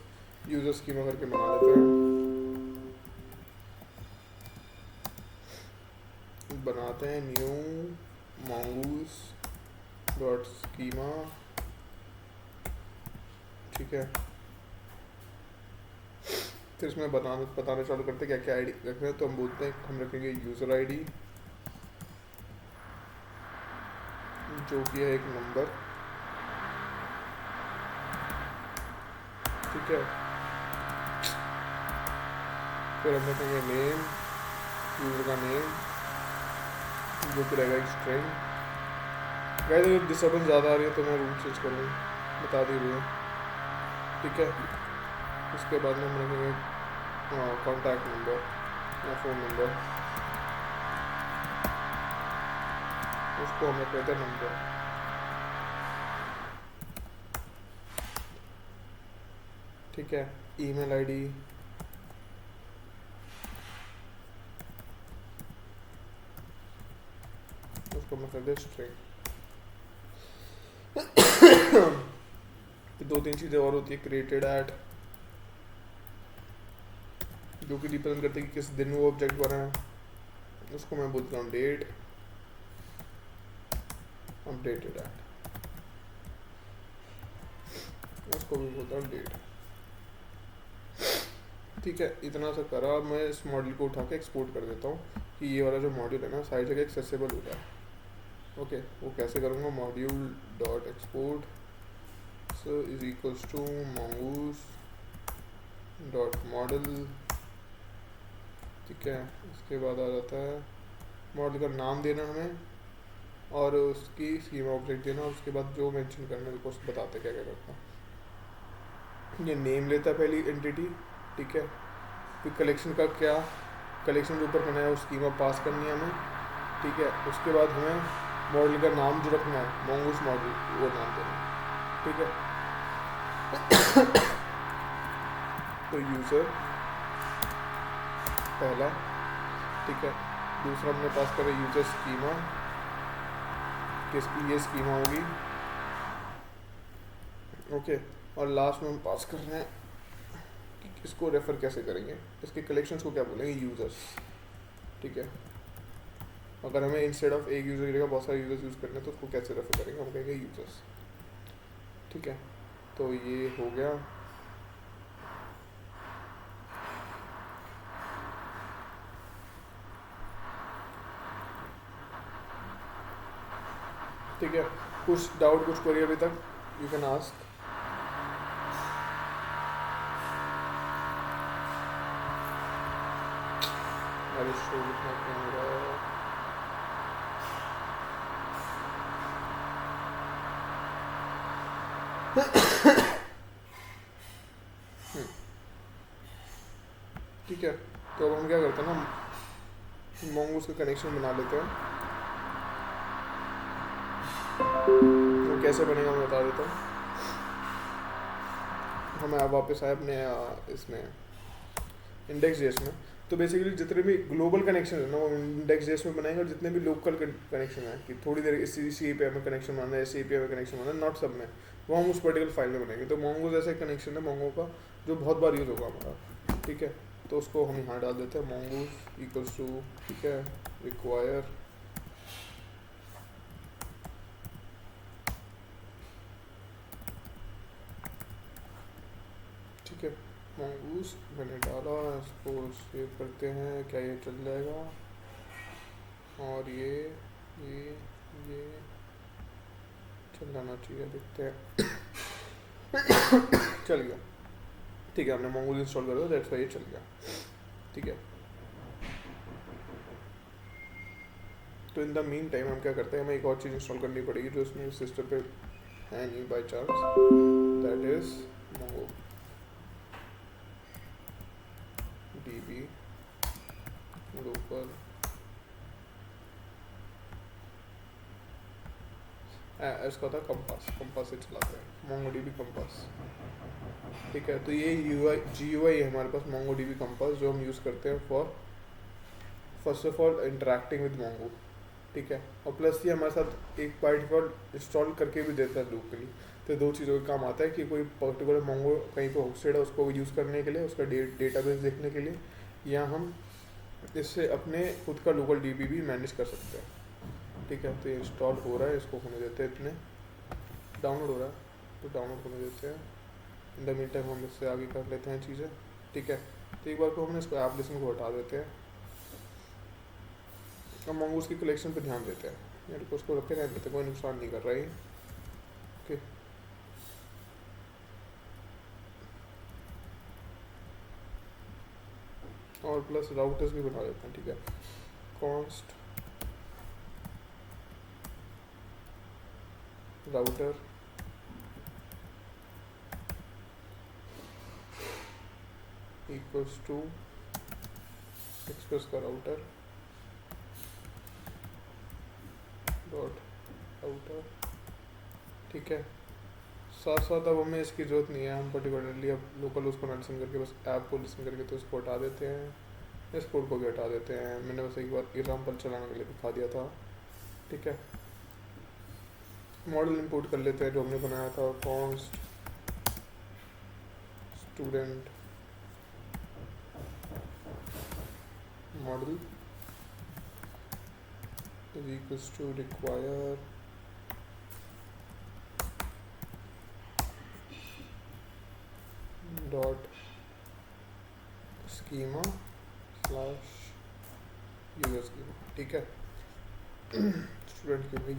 यूजर स्कीमा करके बना लेते हैं। बनाते हैं न्यू mongoose डॉट स्कीमा। ठीक है, फिर इसमें बताना चालू करते हैं क्या क्या आईडी रखना है। तो हम बोलते हैं हम रखेंगे यूज़र आईडी जो कि है एक नंबर। ठीक है, फिर हम रखेंगे नेम, यूज़र का नेम जो कि रहेगा एक स्ट्रिंग। गाइस अगर डिस्टर्बेंस ज़्यादा आ रही है तो मैं रूम चेंज कर लूँ, बता दीजिए। ठीक है, उसके बाद में हम रखेंगे कॉन्टैक्ट नंबर या फ़ोन नंबर, उसको हम रख लेते हैं नंबर। ठीक है, ईमेल आईडी, उसको हम रख लेते हैं स्ट्रिंग। 2-3 चीज़ें और होती है, क्रिएटेड एट जो कि डिपेंड करती है कि किस दिन वो ऑब्जेक्ट बना है, उसको मैं बोलता हूँ डेट, अपडेटेड एट उसको भी बोलता हूँ डेट। ठीक है, इतना सा करा, मैं इस मॉड्यूल को उठा के एक्सपोर्ट कर देता हूँ कि ये वाला जो मॉड्यूल है ना सारी जगह एक्सेसिबल हो जाए। ओके, वो कैसे करूँगा, module dot export is equals to mongoose dot model ठीक है। इसके बाद आ जाता है मॉडल का नाम देना हमें, और उसकी स्कीमा ऑब्जेक्ट देना, और उसके बाद जो मेंशन करना है उसको बताते क्या क्या करता है। ये नेम लेता है पहली एंटिटी, ठीक है। फिर कलेक्शन का क्या, कलेक्शन के ऊपर बनाया वो स्कीमा पास करनी है हमें, ठीक है। उसके बाद हमें मॉडल का नाम जो रखना है मोंगूस मॉडल, वो नाम देना है, ठीक है। तो यूज़र पहला, ठीक है। दूसरा हमने पास करा यूज़र स्कीमा, किसकी ये स्कीमा होगी, ओके। और लास्ट में हम पास कर रहे हैं कि इसको रेफ़र कैसे करेंगे, इसके कलेक्शंस को क्या बोलेंगे, यूज़र्स, ठीक है। अगर हमें इंस्टेड ऑफ एक यूज़र की जगह बहुत सारे यूज़र्स यूज़ करने हैं तो उसको कैसे रेफ़र करेंगे, हम कहेंगे यूज़र्स, ठीक है। तो ये हो गया। ठीक है, कुछ डाउट, कुछ क्वेरी अभी तक, यू कैन आस्क। अरे शो लिखना क्यों हो रहा है, ठीक है। तो अब हम क्या करते हैं ना, मोंगूस का कनेक्शन बना लेते हैं। वो कैसे बनेगा मैं बता देता हूँ। हमें अब वापस आए अपने इसमें इंडेक्स जेएस में। तो बेसिकली जितने भी ग्लोबल कनेक्शन है ना वो इंडेक्स जेएस में बनाएंगे, और जितने भी लोकल कनेक्शन है कि थोड़ी देर इसी एपीआई में कनेक्शन बनाना है, इसी एपीआई में कनेक्शन बनाना है, नॉट सब में, वो हम उस पर्टिकुलर फाइल में बनाएंगे। तो मोंगो जैसा कनेक्शन है मोंगो का जो बहुत बार यूज़ होगा हमारा, ठीक है। तो उसको हम यहाँ डाल देते हैं मोंगोज इक्वल्स टू, ठीक है, रिक्वायर, ठीक है। मोंगूज मैंने डाला, इसको सेव करते हैं, क्या ये चल जाएगा, और ये चल जाना चाहिए, देखते हैं। चल गया, ठीक है। हमने मोंगोज इंस्टॉल कर दिया, दैट्स वाई ये चल गया, ठीक है। तो इन द मीन टाइम हम क्या करते हैं, हमें एक और चीज़ इंस्टॉल करनी पड़ेगी जो इसमें सिस्टम पे है नहीं by chance, that is Mongo db local इसका था कंपास से चलाते हैं मोंगो डीबी कंपास, ठीक है। तो ये GUI है हमारे पास मोंगो डीबी कंपास, जो हम यूज़ करते हैं for first of all interacting with Mongo, ठीक है। और प्लस ये हमारे साथ एक बाय डिफॉल्ट इंस्टॉल करके भी देता है लोकली। तो दो चीज़ों का काम आता है कि कोई पर्टिकुलर मोंगो कहीं पे होस्टेड है उसको यूज़ करने के लिए, उसका डेटाबेस देखने के लिए, या हम इससे अपने खुद का लोकल डीबी भी मैनेज कर सकते हैं, ठीक है। तो ये इंस्टॉल हो रहा है, इसको होने देते हैं, इतने डाउनलोड हो रहा है तो डाउनलोड होने देते हैं। इन द मीन टाइम हम इससे आगे कर लेते हैं चीज़ें, ठीक है। तो एक बार को हमने इसको एप्लीकेशन को हटा देते हैं, अब मंगूस की कलेक्शन पे ध्यान देते हैं, यानी कि उसको रखे रहने देते हैं, कोई नुकसान नहीं कर रहा है, ओके। और प्लस राउटर्स भी बना देते हैं, ठीक है। Const router equals to express का राउटर डॉट राउटर, ठीक है। साथ साथ अब हमें इसकी ज़रूरत नहीं है, हम पर्टिकुलरली अब लोकल उसको ना लिसन करके बस ऐप को लिसन करके तो इसको हटा देते हैं, इस कोड को भी हटा देते हैं। मैंने बस एक बार एग्जाम्पल चलाने के लिए दिखा दिया था, ठीक है। मॉडल इंपोर्ट कर लेते हैं जो हमने बनाया था, const student model is equals to require dot schema slash user schema, ठीक है। स्टूडेंट के लिए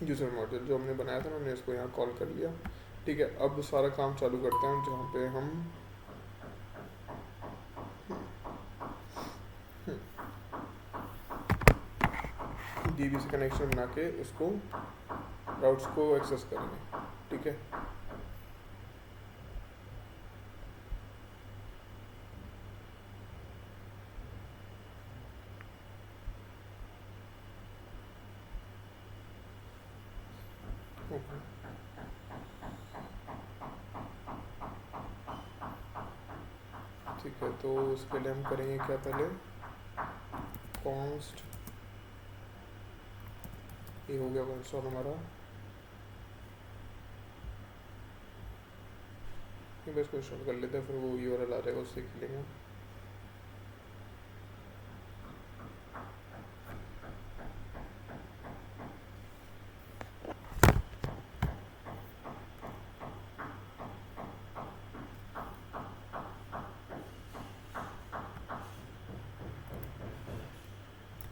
यूज़र मॉडल जो हमने बनाया था ना, हमने इसको यहाँ कॉल कर लिया, ठीक है। अब सारा काम चालू करते हैं जहाँ पे हम डीबी से कनेक्शन बना के उसको राउट्स को एक्सेस करेंगे, ठीक है। ओके, ठीक है, तो उसके लिए हम करेंगे क्या, पहले कॉन्स्ट, ये हो गया इंस्टॉल हमारा, ये बस को इंस्टॉल कर लेते हैं, फिर वो यूआरएल आ जाएगा, उससे सीख लेंगे।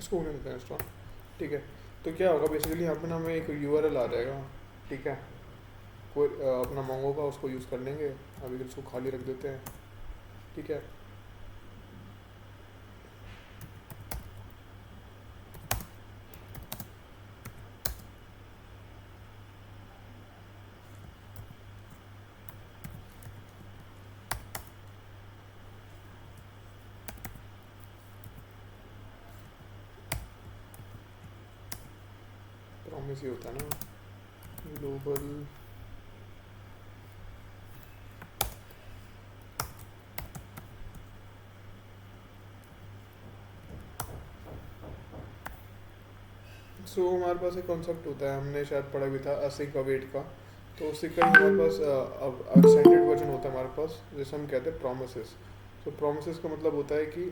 इसको होने देते हैं इंस्टॉल, ठीक है। तो क्या होगा बेसिकली यहाँ पे ना हमें एक यूआरएल आ जाएगा, ठीक है। कोई अपना मोंगो का उसको यूज़ कर लेंगे, अभी उसको खाली रख देते हैं, ठीक है। प्रॉमिस ही होता है ना, ग्लोबल सो हमारे पास एक कॉन्सेप्ट होता है, हमने शायद पढ़ा भी था असिक अवेट का। तो उसी का ही हमारे पास एक्सटेंडेड वर्जन होता है हमारे पास, जैसे हम कहते हैं प्रोमिसेस। तो प्रोमिसेस का मतलब होता है कि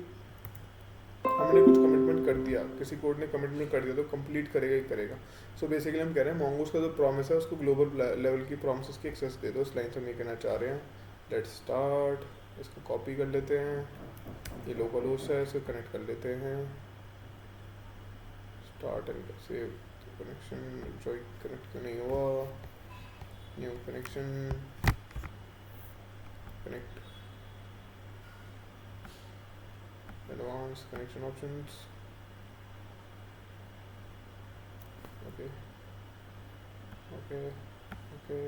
हमने कुछ कमिटमेंट कर दिया, किसी कोड ने कमिटमेंट कर दिया तो कंप्लीट करेगा ही करेगा। सो बेसिकली हम कह रहे हैं मोंगोस का जो प्रॉमिस है उसको ग्लोबल लेवल की प्रॉमिसेस की एक्सेस दे दो, इस लाइन से हम ये कहना चाह रहे हैं। लेट्स स्टार्ट, इसको कॉपी कर लेते हैं, ये लोकल होस्ट है, इसे कनेक्ट कर लेते हैं, स्टार्ट एंड सेव कनेक्शन। जो कनेक्ट क्यों नहीं हुआ, new connection, connect, advance connection options, okay okay okay.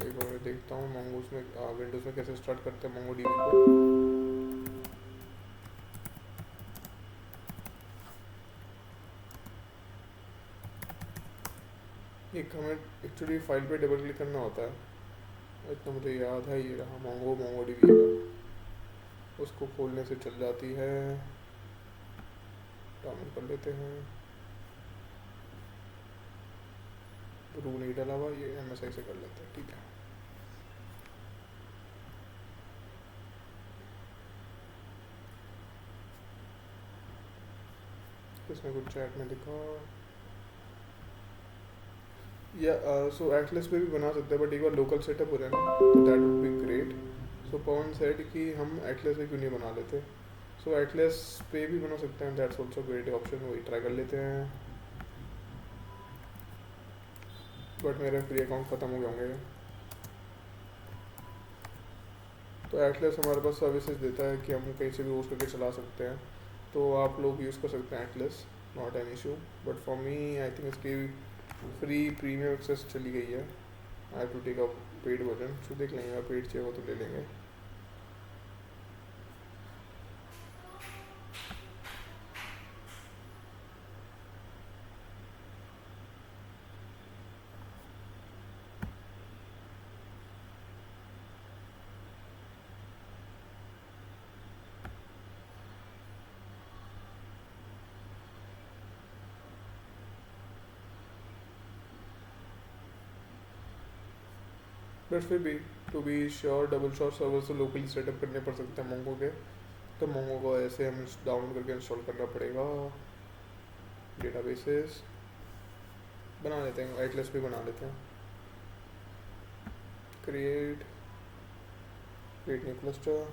एक बार देखता हूँ मोंगोस में विंडोज़ में कैसे स्टार्ट करते हैं मोंगो डीबी को। एक हमें एक्चुअली फाइल पे डबल क्लिक करना होता है, इतना मुझे याद है, ये रहा मोंगो डीबी का, उसको खोलने से चल जाती है। डाउनलोड कर लेते हैं, रू नहीं डाला हुआ, ये MSI से कर लेते हैं, ठीक है। इसमें कुछ चैट में लिखा या सो एटलस पे भी बना सकते हैं, बट एक बार लोकल सेटअप हो जाए ना तो that would be great. So Pawan said कि हम एटलस पे क्यों नहीं बना लेते। सो एटलस पे भी बना सकते हैं, दैट्स ऑल्सो ग्रेट ऑप्शन, वही ट्राई कर लेते हैं। बट मेरे फ्री अकाउंट ख़त्म हो गए होंगे। तो एटलस हमारे पास सर्विसेज देता है कि हम कहीं से भी होस्ट करके चला सकते हैं, तो आप लोग यूज़ कर सकते हैं Atlas, not an issue. But for me I think इसकी फ्री प्रीमियम एक्सेस चली गई है, I have to take a paid version. So देख लेंगे, पेड चाहिए हो तो ले लेंगे। बट फिर भी to be sure double shot server से लोकली सेटअप करने पड़ सकते हैं मोंगो के, तो मोंगो को ऐसे हम डाउनलोड करके इंस्टॉल करना पड़ेगा। डेटाबेसेस बना लेते हैं, एटलस पे बना लेते हैं। क्रिएट क्रिएट न्यू क्लस्टर,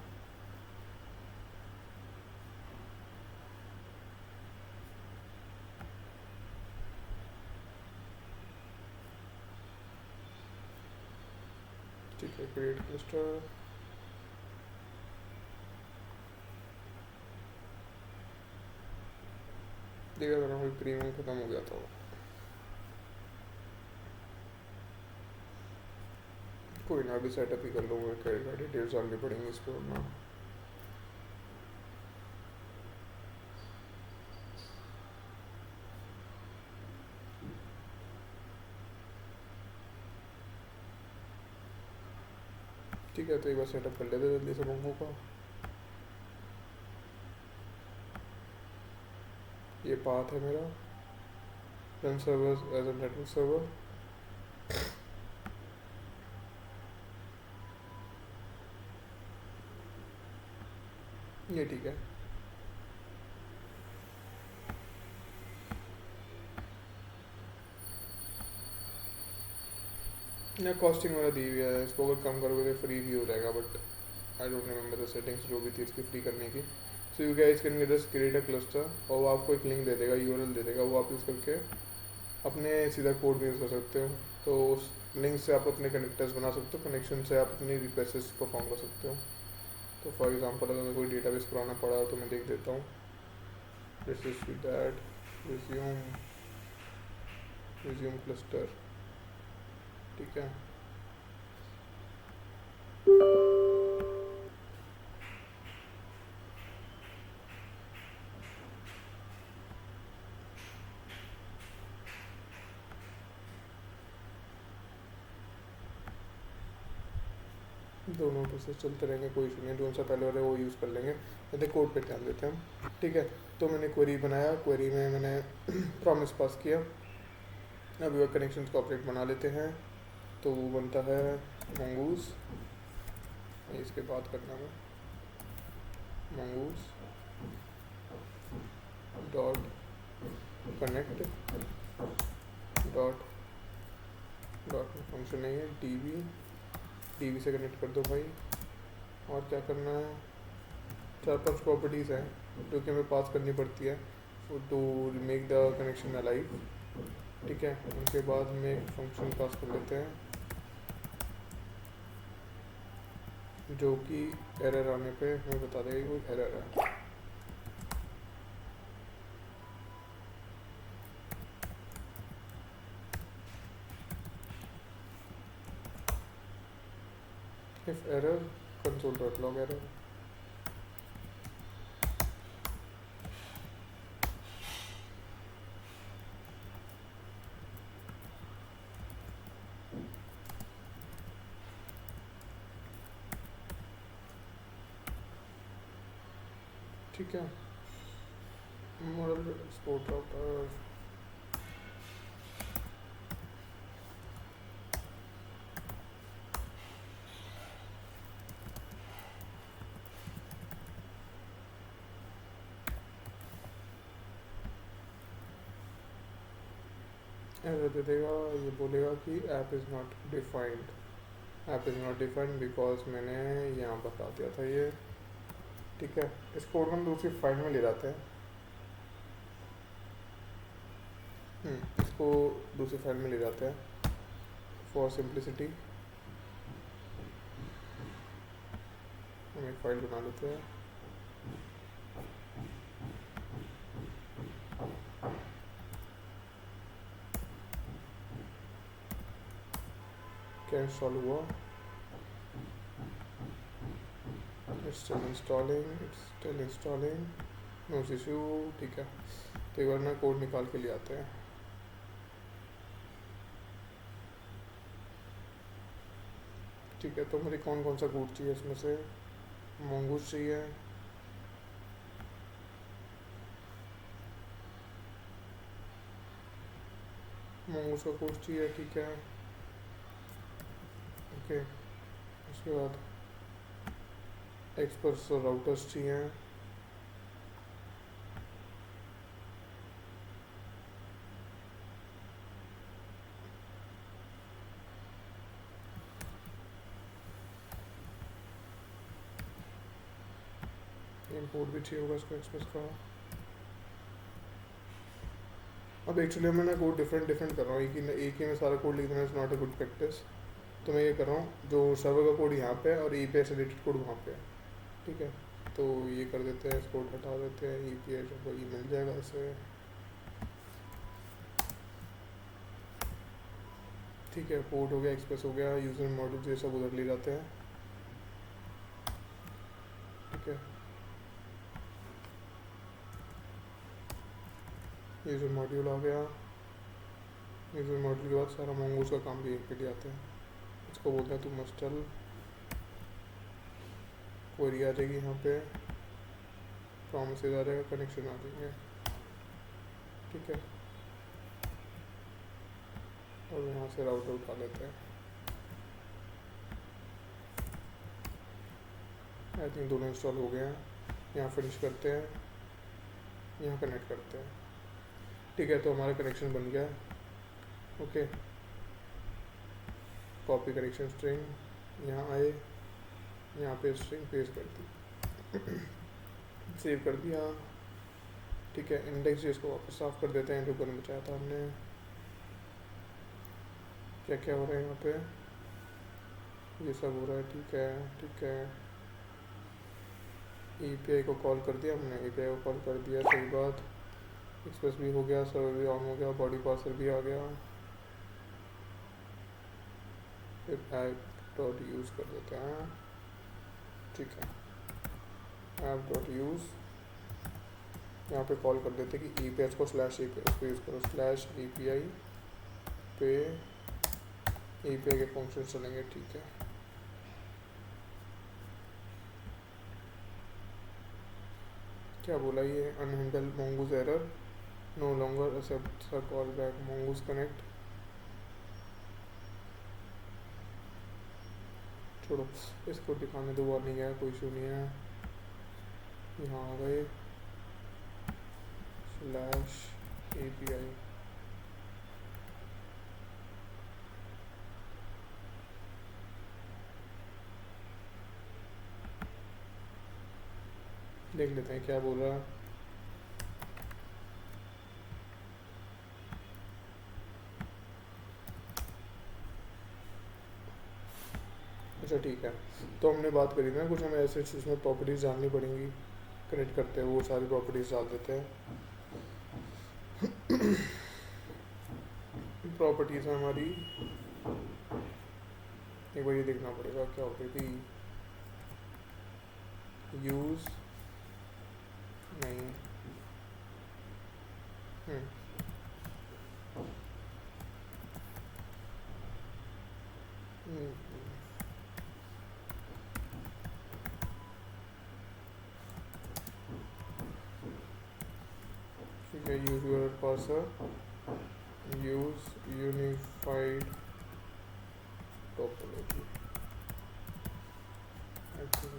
ठीक है, क्रिएट क्लस्टर। देखा अगर हमारी प्रीमियम खत्म हो गया तो कोई ना, अभी सेटअप ही कर लूँगा, क्रेडिट कार्ड डिटेल्स डालनी पड़ेंगी इस पर ना। ठीक है, तो एक बार सेटअप कर लेते जल्दी से मंगो का। ये पाथ है मेरा, run servers as a network server. ये ठीक है। ना कॉस्टिंग वाला दी हुई है, इसको अगर कम करोगे तो फ्री भी हो जाएगा, but I don't remember the settings जो भी थी इसकी फ्री करने की। So you guys can just create a cluster, और वो आपको एक लिंक दे देगा, यूआरएल दे देगा, वो आप यूज़ करके अपने सीधा कोड भी यूज़ कर सकते हो। तो उस लिंक से आप अपने कनेक्टर्स बना सकते हो, कनेक्शन से आप अपनी रिक्वेस्ट परफॉर्म कर सकते हो। तो फॉर एग्जांपल अगर कोई डेटाबेस पुराना पड़ा हो तो मैं देख देता हूँ, this is that resume resume cluster. ठीक है, दोनों प्रोसेस चलते रहेंगे, कोई इशू नहीं, जो सा पहले वाले वो यूज़ कर लेंगे। कहते कोड पे ध्यान देते हैं हम। ठीक है, तो मैंने क्वेरी बनाया, क्वेरी में मैंने प्रॉमिस पास किया। अभी वह कनेक्शन को ऑपरेट बना लेते हैं, तो वो बनता है मंगूस। इसके बाद करना है mongoose dot connect dot dot function नहीं है, डीबी से कनेक्ट कर दो भाई। और क्या करना है, 4-5 प्रॉपर्टीज़ हैं जो कि हमें पास करनी पड़ती है to make the connection alive. ठीक है, उनके बाद में एक फंक्शन पास कर लेते हैं जो कि एरर आने पे हमें बता देगा कि कोई एरर है। If error console.log error. ठीक है, मॉडल एक्सपोर्ट राउटर। एरर दे देगा, ये बोलेगा कि app is not defined. App is not defined because मैंने यहाँ बता दिया था ये। ठीक है, इस कोड को हम दूसरी फाइल में ले जाते हैं। इसको दूसरी फाइल में ले जाते हैं फॉर सिंप्लिसिटी। हम एक फाइल बना लेते हैं, क्या इंस्टॉल हुआ, it's still installing, no issue. ठीक है, तो एक बार ना कोड निकाल के ले आते हैं। ठीक है, तो मुझे कौन कौन सा कोड चाहिए इसमें से, मंगूस चाहिए, मंगूस का कोड चाहिए। ठीक है, ओके, उसके बाद एक्सपर्ट्स और राउटर्स चाहिए। इंपोर्ट भी चाहिए होगा इसको एक्सप्रेस का। अब एक्चुअली मैं ना कोड डिफरेंट कर रहा हूँ, एक ही में सारा कोड लिख देना is not a good practice. तो मैं ये कर रहा हूँ, जो सर्वर का कोड यहाँ पे है और API से रिलेटेड कोड वहाँ पे है, ठीक है। तो ये कर देते हैं, इसको हटा देते हैं, API जो वही मिल जाएगा इसे, ठीक है। पोर्ट हो गया, एक्सप्रेस हो गया, यूज़र मॉड्यूल ये सब उधर ले जाते हैं, ठीक है। यूज़र मॉड्यूल आ गया, यूज़र मॉड्यूल के बाद सारा mongoose का काम भी एक पे ले आते हैं। इसको बोलते हैं तू मस्ट चल, क्वेरी आ जाएगी यहाँ पे, प्रॉमिसेस आ जाएगा, कनेक्शन आ जाएंगे, ठीक है। और यहाँ से राउटर उठा लेते हैं। आई थिंक दोनों इंस्टॉल हो गए हैं। यहाँ फिनिश करते हैं, यहाँ कनेक्ट करते हैं, ठीक है। तो हमारा कनेक्शन बन गया, ओके। कॉपी कनेक्शन स्ट्रिंग, यहाँ आए, यहाँ पे स्ट्रिंग पेस्ट कर दी, सेव कर दिया, ठीक है। इंडेक्स इसको वापस साफ कर देते हैं जो कल बचाया था हमने। क्या क्या हो रहा है यहाँ पे, ये सब हो रहा है, ठीक है, ठीक है। API को कॉल कर दिया हमने, API को कॉल कर दिया, सही बात। एक्सप्रेस भी हो गया, सर्वर भी ऑन हो गया, बॉडी पार्सर भी आ गया। फिर ऐप डॉट यूज़ कर देते हैं, ठीक है। ऐप डॉट यूज़, यहाँ पे कॉल कर देते हैं कि API को स्लैश API उस पर यूज़ करो, स्लैश API पे API के फंक्शन चलेंगे, ठीक है। क्या बोला ये, unhandled mongoose error, no longer accept the callback mongoose connect, छोड़ो इसको दिखाने दो, वार्निंग है, कोई इशू नहीं है। यहाँ आ गए, स्लैश API, देख लेते हैं क्या बोल रहा है। अच्छा ठीक है, तो हमने बात करी थी ना कुछ, हमें ऐसे इसमें प्रॉपर्टीज़ जाननी पड़ेंगी, कनेक्ट करते हैं वो सारी प्रॉपर्टीज़ डाल देते हैं। प्रॉपर्टीज़ है हमारी, एक बार ये देखना पड़ेगा क्या होती थी, यूज़ नहीं, हम्म, ठीक है। Use URL parser, use unified topology,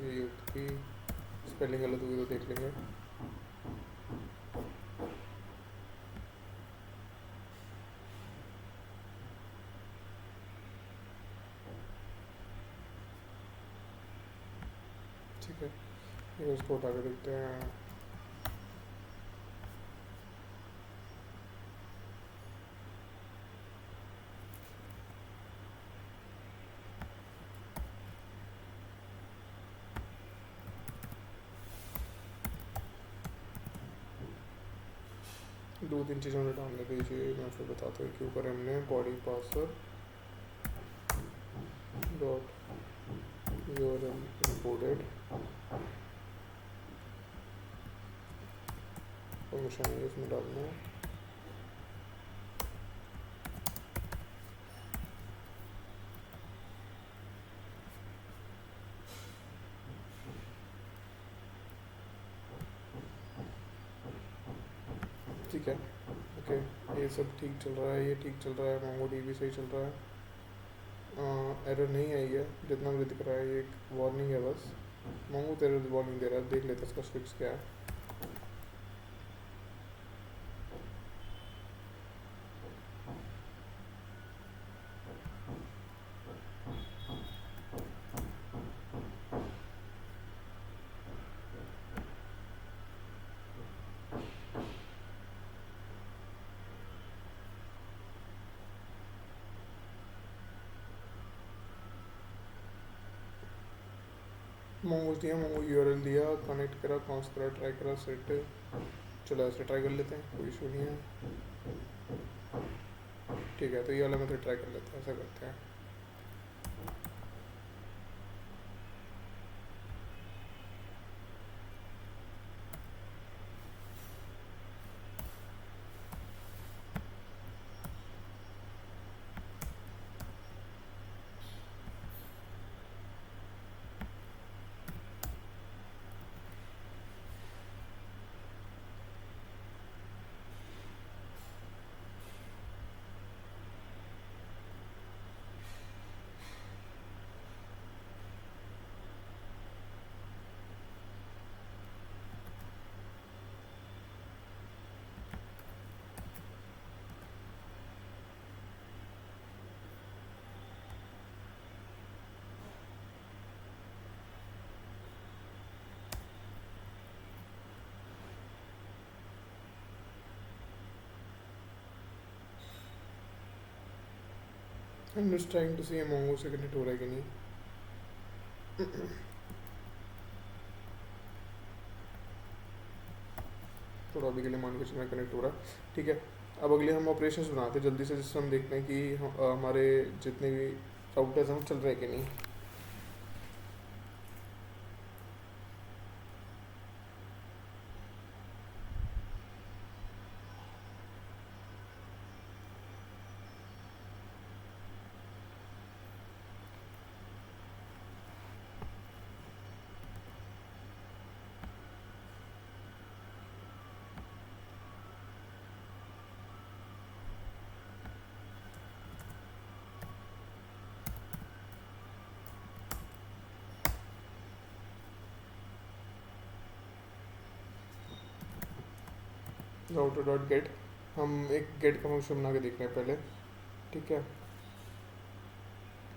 ये होती, स्पेलिंग गलत हुई तो देख लेंगे। ठीक है, ये उसको उठा के देखते हैं। दो तीन चीज़ों में डालने दीजिए, मैं फिर बताता हूँ क्यों करें हमने। Body parser dot URL imported, function है इसमें डालना है, ठीक है, ओके। ये सब ठीक चल रहा है, ये ठीक चल रहा है, मोंगोडीबी भी सही चल रहा है, एरर नहीं आई है जितना मुझे दिख रहा है, ये एक वार्निंग है बस, मोंगो एरर वार्निंग दे रहा है, देख लेते हैं इसका फिक्स क्या है। मोमोज दिया, मोमो यूआरएल दिया, कनेक्ट करा, काउंस करा, ट्राई करा, सेट। चलो ऐसे ट्राई कर लेते हैं, कोई इशू नहीं है। ठीक है, तो ये वाला मेथड ट्राई कर लेते हैं, ऐसा करते हैं। I'm just trying to see momo से कनेक्ट हो रहा है कि नहीं। थोड़ा अभी के लिए मान के चलना कनेक्ट हो रहा है, ठीक है। अब अगले हम ऑपरेशंस बनाते हैं जल्दी से, जिससे हम देखते हैं कि हमारे जितने भी राउटर्स हैं वो चल रहे हैं कि नहीं। राउटर डॉट गेट, हम एक गेट का फंक्शन बना के देख रहे हैं पहले, ठीक है।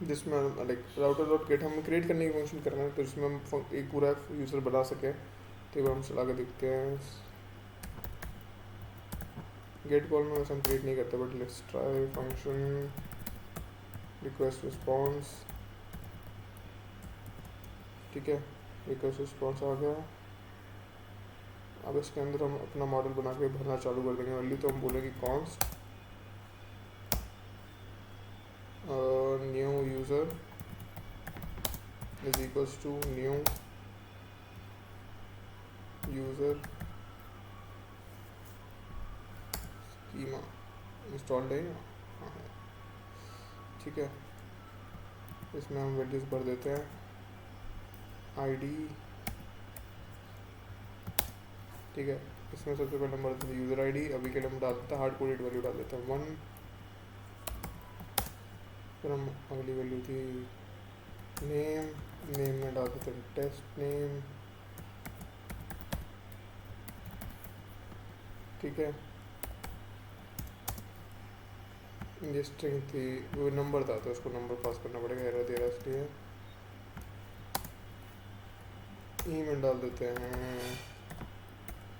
जिसमें लाइक राउटर डॉट गेट हम क्रिएट करने की फंक्शन कर रहे हैं, तो जिसमें हम एक पूरा यूज़र बना सकें। तो एक बार हम चला के देखते हैं। गेट कॉल में वैसे हम क्रिएट नहीं करते, but let's try function request response, ठीक है। रिक्वेस्ट रिस्पॉन्स आ गया। अब इसके अंदर हम अपना मॉडल बना के भरना चालू कर देंगे वैल्यू। तो हम बोलेंगे const new user is equals to new user schema installed है। हाँ है, ठीक है। इसमें हम वैल्यूज़ भर देते हैं, आईडी, ठीक है। इसमें सबसे पहले हम भर देते हैं यूज़र आईडी। अभी के लिए हम डाल देते हैं हार्ड कोडेड वैल्यू डाल देते हैं 1। फिर हम अगली वैल्यू थी नेम, नेम में डाल देते हैं टेस्ट नेम, ठीक है। ये स्ट्रिंग थी, वो नंबर था तो उसको नंबर पास करना पड़ेगा, एरर दे रहा है इसलिए। ईमेल डाल देते हैं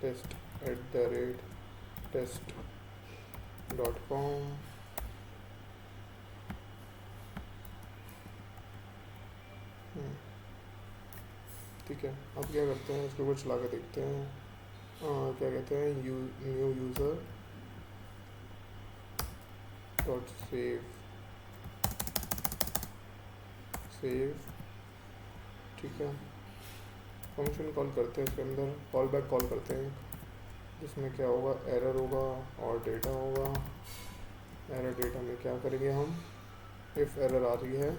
test@test.com, ठीक है। अब क्या करते हैं, इसके ऊपर चला के देखते हैं। क्या कहते हैं, न्यू यूज़र डॉट सेव, ठीक है। फंक्शन कॉल करते हैं, इसके अंदर कॉल बैक कॉल करते हैं, जिसमें क्या होगा, एरर होगा और डेटा होगा। एरर डेटा में क्या करेंगे हम, इफ़ एरर आ रही है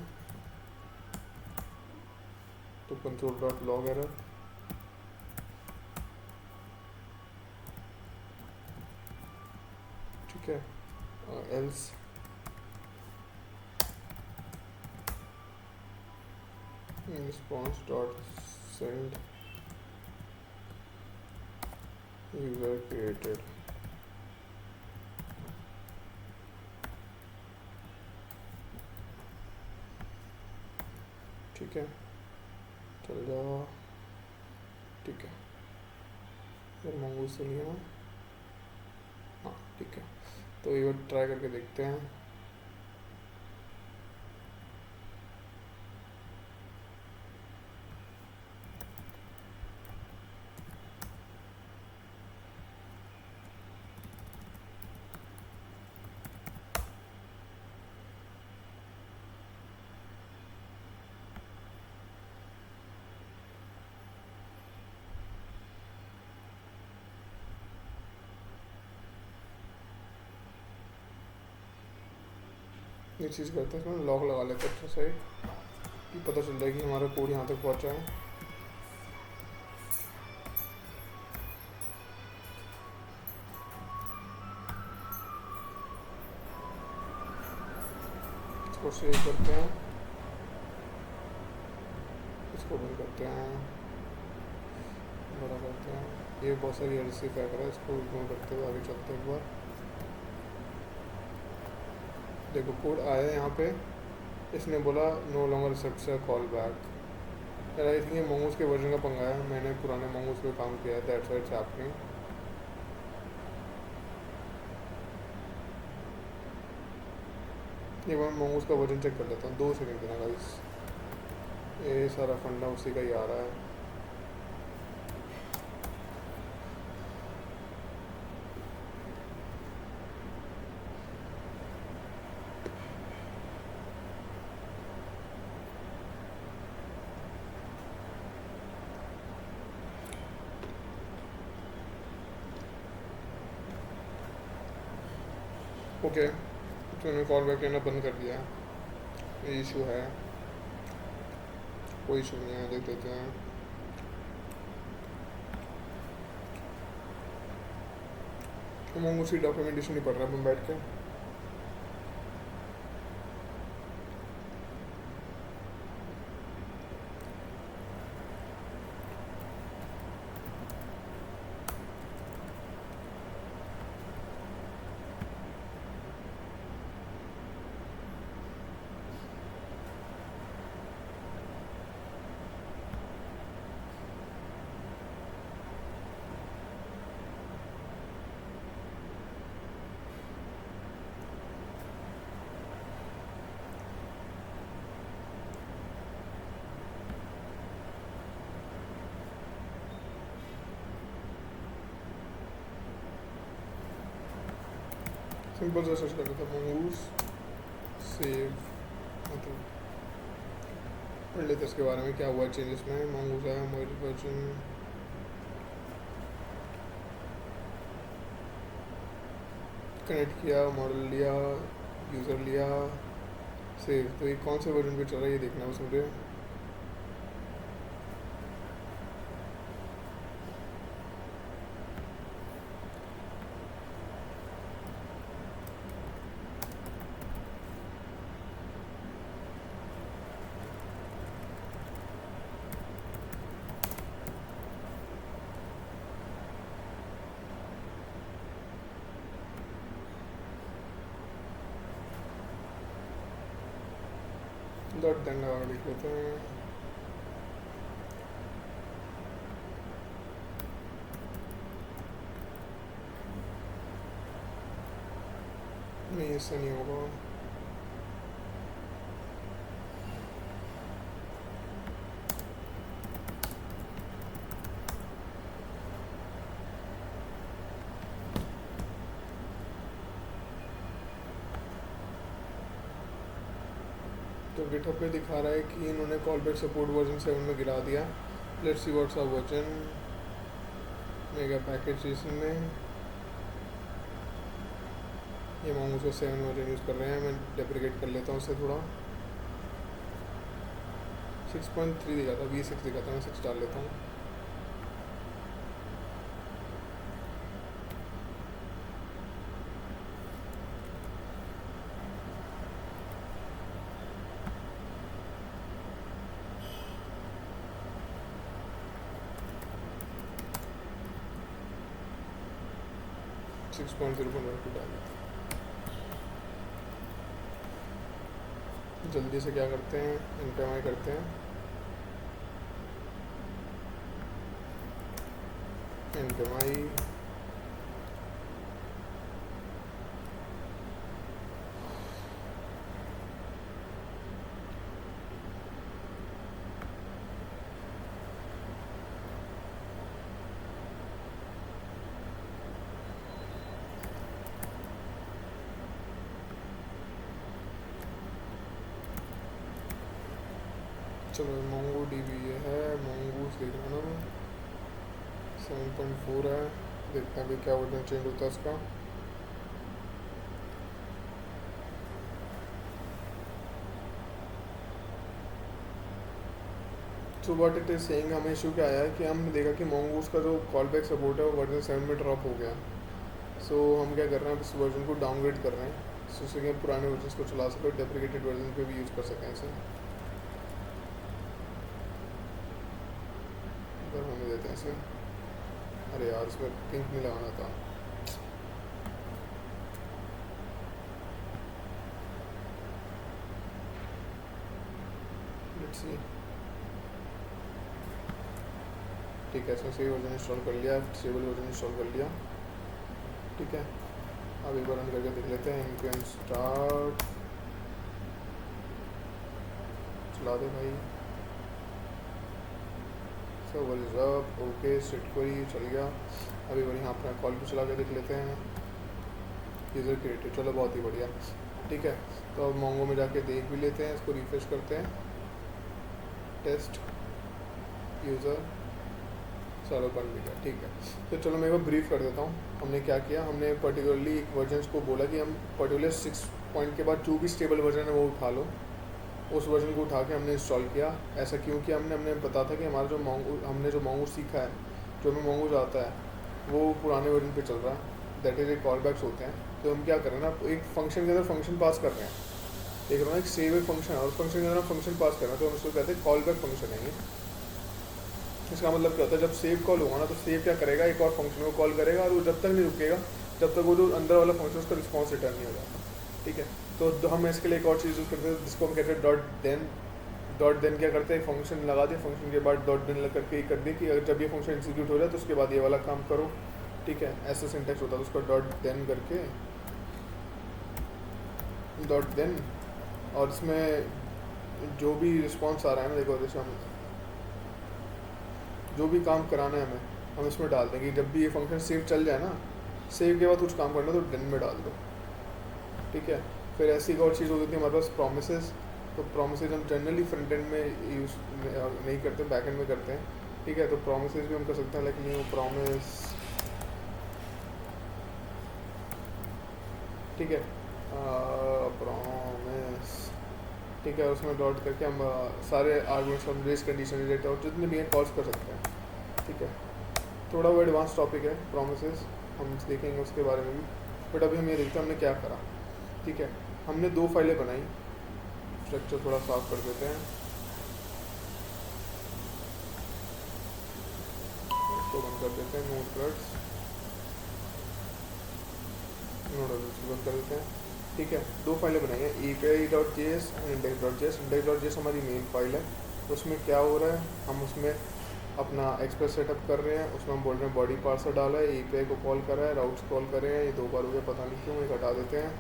तो कंसोल डॉट लॉग एरर, ठीक है। Else response dot send user created, ठीक है। चल जाओ, ठीक है। फिर मंगूस से लिया ना, हाँ ठीक है। तो ये ट्राई करके देखते हैं। ये चीज़ करते हैं, इसमें लॉक लगा लेते हैं अच्छा सही, कि पता चल जाए कि हमारा कोड यहाँ तक पहुँचा है। इसको सेव करते हैं, इसको बंद करते हैं, बड़ा करते हैं। ये बहुत सारी एरसी क्या कर रहा है, इसको इग्नोर करते हुए आगे चलते हैं एक बार। देखो कोड आया है यहाँ पे, इसने बोला no longer accepts a callback. यार आई थिंक ये मोमोज के वर्जन का पंगा है, मैंने पुराने मोमोज पे काम किया है, दैट्स व्हाई इट्स हैपनिंग। ये मैं मोमोज का वर्जन चेक कर लेता हूँ, 2 सेकंड देना गाइस। ये सारा फंडा उसी का ही आ रहा है। ओके, तो मैंने कॉल बैक लेना बंद कर दिया है। ये इशू है, कोई इशू नहीं है, देख लेते हैं। हम उसी डॉक्यूमेंटेशन ही पढ़ रहा हूँ बैठ के। सिंपल सा सर्च कर लेता हूँ, मोमोज सेव, मतलब पढ़ लेते इसके बारे में क्या हुआ चेंजेस में। मोमोज आया, मोबाइल वर्जन, कनेक्ट किया, मॉडल लिया, यूज़र लिया, सेव। तो ये कौन से वर्जन पे चल रहा है ये देखना बस मुझे। डॉट देंगे आगे लिख लेते हैं। नहीं, इससे नहीं होगा। तो गिटहब पे दिखा रहा है कि इन्होंने कॉल बैक सपोर्ट वर्जन 7 में गिरा दिया। Let's see what's a version, mega package इसमें। ये मोमोज का 7 वर्जन यूज़ कर रहे हैं, मैं डेप्रिकेट कर लेता हूँ उससे थोड़ा। 6.3 दिखा था, V6 दिखा था, मैं 6 डाल लेता हूँ। सिक्स पॉइंट 0.12 डाल देते हैं। जल्दी से क्या करते हैं, एंटरमाई करते हैं, एंटरमाई। चलो मोंगो डीबी ये है, मोंगूस देखना ना, 7.4 है। देखते हैं अभी क्या वर्जन चेंज होता है इसका। So what it is saying, हमें इशू क्या आया है कि हमने देखा कि मोंगोज का जो कॉल बैक सपोर्ट है वो वर्जन 7 में ड्रॉप हो गया। सो हम क्या कर रहे हैं, अब इस वर्जन को डाउनग्रेड कर रहे हैं जिससे कि हम पुराने वर्जन को चला सकें, डेप्रिकेटेड वर्जन पे भी यूज़ कर सकें इसे। अगर होने देते हैं इसे। अरे यार इसमें पिंक नहीं लगाना था। Let's see. ठीक है, इसमें सही वर्जन इंस्टॉल कर लिया, स्टेबल वर्जन इंस्टॉल कर लिया। ठीक है, अब एक बार रन करके देख लेते हैं। इनके स्टार्ट चला दे भाई। Server is up, okay, set query चल गया। अभी बार यहाँ पर कॉल भी चला के देख लेते हैं। यूज़र क्रिएटेड, चलो बहुत ही बढ़िया। ठीक है, तो अब मोंगो में जाके देख भी लेते हैं, इसको रिफ्रेश करते हैं। टेस्ट यूज़र, चलो बन भी गया। ठीक है, तो चलो मैं एक बार ब्रीफ कर देता हूँ हमने क्या किया। हमने पर्टिकुलरली एक वर्जन को बोला कि हम पर्टिकुलर 6 पॉइंट के बाद जो भी स्टेबल वर्जन है वो उठा लो। उस वर्जन को उठा के हमने इंस्टॉल किया। ऐसा क्यों किया हमने पता था कि हमारा जो हमने जो मोंगो सीखा है, जो हमें मोंगो आता है वो पुराने वर्जन पे चल रहा है। दैट इज़ एक कॉल बैक्स होते हैं। तो हम क्या कर रहे हैं ना, एक फंक्शन के अंदर फंक्शन पास कर रहे हैं। देख रहे हो, एक सेव फंक्शन है और फंक्शन के अंदर फंक्शन पास करना, तो हम इसको कहते हैं कॉल बैक फंक्शन है ये। इसका मतलब क्या होता है, जब सेव कॉल होगा ना तो सेव क्या करेगा, एक और फंक्शन को कॉल करेगा और वो जब तक नहीं रुकेगा जब तक वो जो अंदर वाला फंक्शन उसका रिस्पॉन्स रिटर्न नहीं हो जाता। ठीक है, तो हम इसके लिए एक और चीज़ यूज़ करते हैं जिसको हम कहते हैं डॉट देन क्या करते हैं, फंक्शन लगा दिया, फंक्शन के बाद डॉट देन लग करके कर दिया कि अगर जब ये फंक्शन एग्जीक्यूट हो जाए तो उसके बाद ये वाला काम करो। ठीक है, ऐसा सिंटेक्स होता है, तो उसको डॉट देन करके डॉट देन, और इसमें जो भी रिस्पॉन्स आ रहा है ना, देखो जैसे हम जो भी काम कराना है हमें हम इसमें डाल देंगे। जब भी ये फंक्शन सेव चल जाए ना, सेव के बाद कुछ काम करना तो डन में डाल दो। ठीक है, फिर ऐसी एक और चीज़ होती थी हमारे पास प्रोमिसेस। तो प्रोमिसेस हम जनरली फ्रंट एंड में यूज़ नहीं करते, बैक एंड में करते हैं। ठीक है, तो प्रोमिसेस भी हम कर सकते हैं, लाइक न्यू प्रोमिस। ठीक है, प्रोमिस। ठीक है, उसमें डॉट करके हम सारे आर्गुमेंट्स हम रेस कंडीशन रिलेटेड और जितने भी हैं कॉल्स कर सकते हैं। ठीक है, थोड़ा वो एडवांस टॉपिक है प्रोमिसेस, हम देखेंगे उसके बारे में भी, बट अभी हम ये देखते हैं हमने क्या करा। ठीक है, हमने 2 फाइलें बनाई। स्ट्रक्चर थोड़ा साफ कर देते हैं, इसको बंद कर देते हैं। नोट प्लस बंद कर देते हैं। ठीक है, 2 फाइलें बनाई हैं, api.js और index.js। index.js हमारी मेन फाइल है। उसमें क्या हो रहा है, हम उसमें अपना एक्सप्रेस सेटअप कर रहे हैं। उसमें हम बोल रहे हैं बॉडी पार्सर डाला है, एपीआई को कॉल करा है, राउट्स कॉल कर रहे हैं। ये 2 बार हो गया, पता नहीं क्यों, एक हटा देते हैं।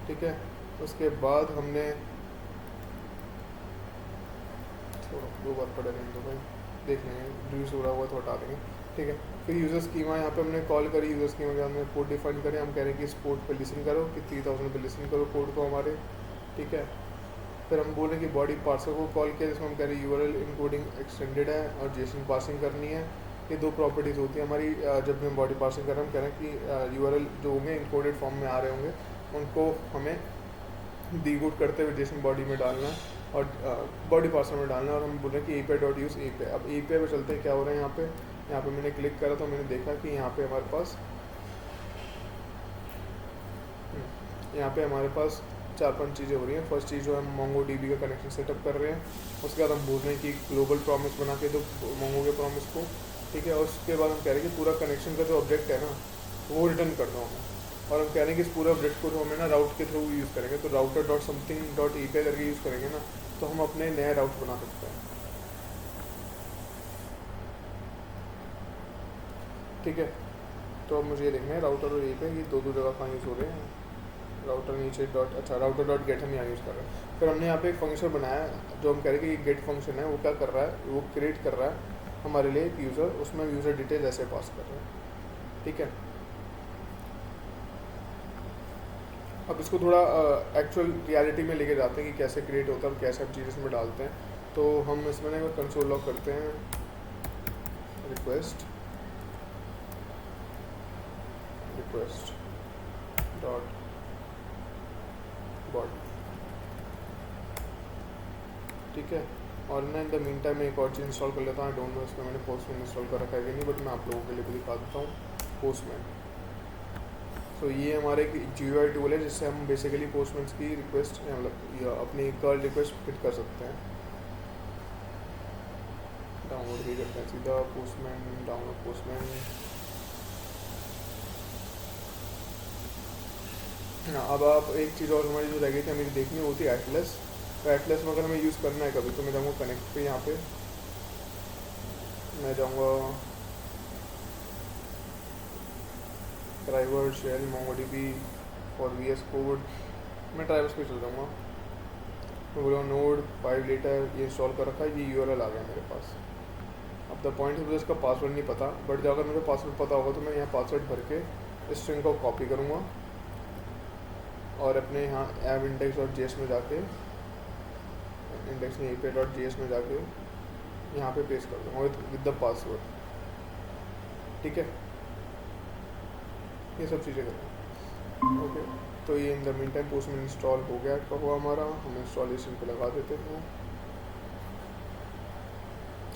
ठीक है, उसके बाद हमने थोड़ा 2 बार पढ़े रहेंगे तो भाई देख लेंगे, रिड्यूस हो रहा हुआ तो हटा देंगे। ठीक है, फिर यूज़र स्कीमा यहाँ पे हमने कॉल करी। यूज़र स्कीमा के हमने पोर्ट डिफाइन करें। हम कह रहे हैं कि इस पोर्ट पे लिसन करो, कि 3000 पे लिसन करो कोड को हमारे। ठीक है, फिर हम बोल रहे हैं कि बॉडी पार्सर को कॉल किया, जिसमें हम कह रहे हैं यूआरएल इनकोडिंग एक्सटेंडेड है और जेसन पासिंग करनी है। ये 2 प्रॉपर्टीज़ होती है हमारी जब भी हम बॉडी पार्सिंग कर रहे हैं। हम कह रहे हैं कि यूआरएल जो होंगे इनकोडेड फॉर्म में आ रहे होंगे, उनको हमें डीकोड करते हुए जेसन बॉडी में डालना है और बॉडी पार्सर में डालना है। और हम बोल रहे हैं कि api.use api। अब api पे चलते हैं, क्या हो रहा है यहाँ पे मैंने क्लिक करा तो मैंने देखा कि यहाँ पे हमारे पास 4-5 चीज़ें हो रही हैं। फर्स्ट चीज़ जो है, हम मोंगो डीबी का कनेक्शन सेटअप कर रहे हैं। उसके बाद हम बोल रहे हैं कि ग्लोबल प्रॉमिस बना के दो मोंगो के प्रॉमिस को। ठीक है, और उसके बाद हम कह रहे हैं कि पूरा कनेक्शन का जो ऑब्जेक्ट है ना वो रिटर्न कर दो हमें। और हम कह रहे हैं कि इस पूरे ऑब्जेक्ट को हमें ना राउट के थ्रू यूज़ करेंगे। तो router dot something dot API करके यूज़ करेंगे ना, तो हम अपने नए राउट बना सकते हैं। ठीक है, तो अब मुझे ये देखना है राउटर और एपीआई ये 2 जगह कहाँ यूज़ हो रहे हैं। राउटर नीचे डॉट, अच्छा राउटर डॉट गेट हम यहाँ यूज़ कर रहे हैं। फिर हमने यहाँ पे एक फंक्शन बनाया जो हम कह रहे हैं कि गेट फंक्शन है, वो क्या कर रहा है, वो क्रिएट कर रहा है हमारे लिए एक यूज़र। उसमें यूज़र डिटेल्स ऐसे पास कर रहे हैं। ठीक है, अब इसको थोड़ा एक्चुअल रियलिटी में लेके जाते हैं कि कैसे क्रिएट होता है और कैसे हम चीज़ इसमें डालते हैं। तो हम इसमें ना कंसोल लॉग करते हैं, रिक्वेस्ट डॉट बॉडी, ठीक है। और मैं इन द मीन टाइम एक और चीज़ इंस्टॉल कर लेता हूँ। डोंट नो इसमें मैंने पोस्टमैन इंस्टॉल कर रखा है कि नहीं, बट मैं आप लोगों के लिए भी दिखा देता हूँ पोस्टमैन। सो ये हमारे एक GUI टूल है जिससे हम बेसिकली पोस्टमैन की रिक्वेस्ट मतलब या अपनी कर्ल रिक्वेस्ट फिट कर सकते हैं। डाउनलोड भी करते हैं सीधा पोस्टमैन, डाउनलोड पोस्टमैन। हाँ, अब आप एक चीज़ और हमारी जो रह गई थी हमें देखनी होती है एटलस। तो एटलस में अगर हमें यूज़ करना है कभी तो मैं जाऊँगा कनेक्ट पे, यहाँ पे मैं जाऊँगा ड्राइवर शेल MongoDB और VS कोड, मैं ड्राइवर्स पे चल जाऊँगा। मैं बोला नोड 5 लेटर ये इंस्टॉल कर रखा है, ये URL आ गया मेरे पास। अब द पॉइंट है मुझे इसका पासवर्ड नहीं पता, बट अगर मुझे पासवर्ड पता होगा तो मैं यहाँ पासवर्ड भर के इस स्ट्रिंग को कॉपी करूँगा और अपने यहाँ ऐप index.js में जाके इंडेक्स नहीं API.js में जाके यहाँ पे पेस्ट कर दूँगा विद द पासवर्ड, ठीक है। ये सब चीज़ें करें, ओके। तो ये in the mean time postman install हो गया कब हुआ हमारा, हम इंस्टॉलेशन पे लगा देते हैं।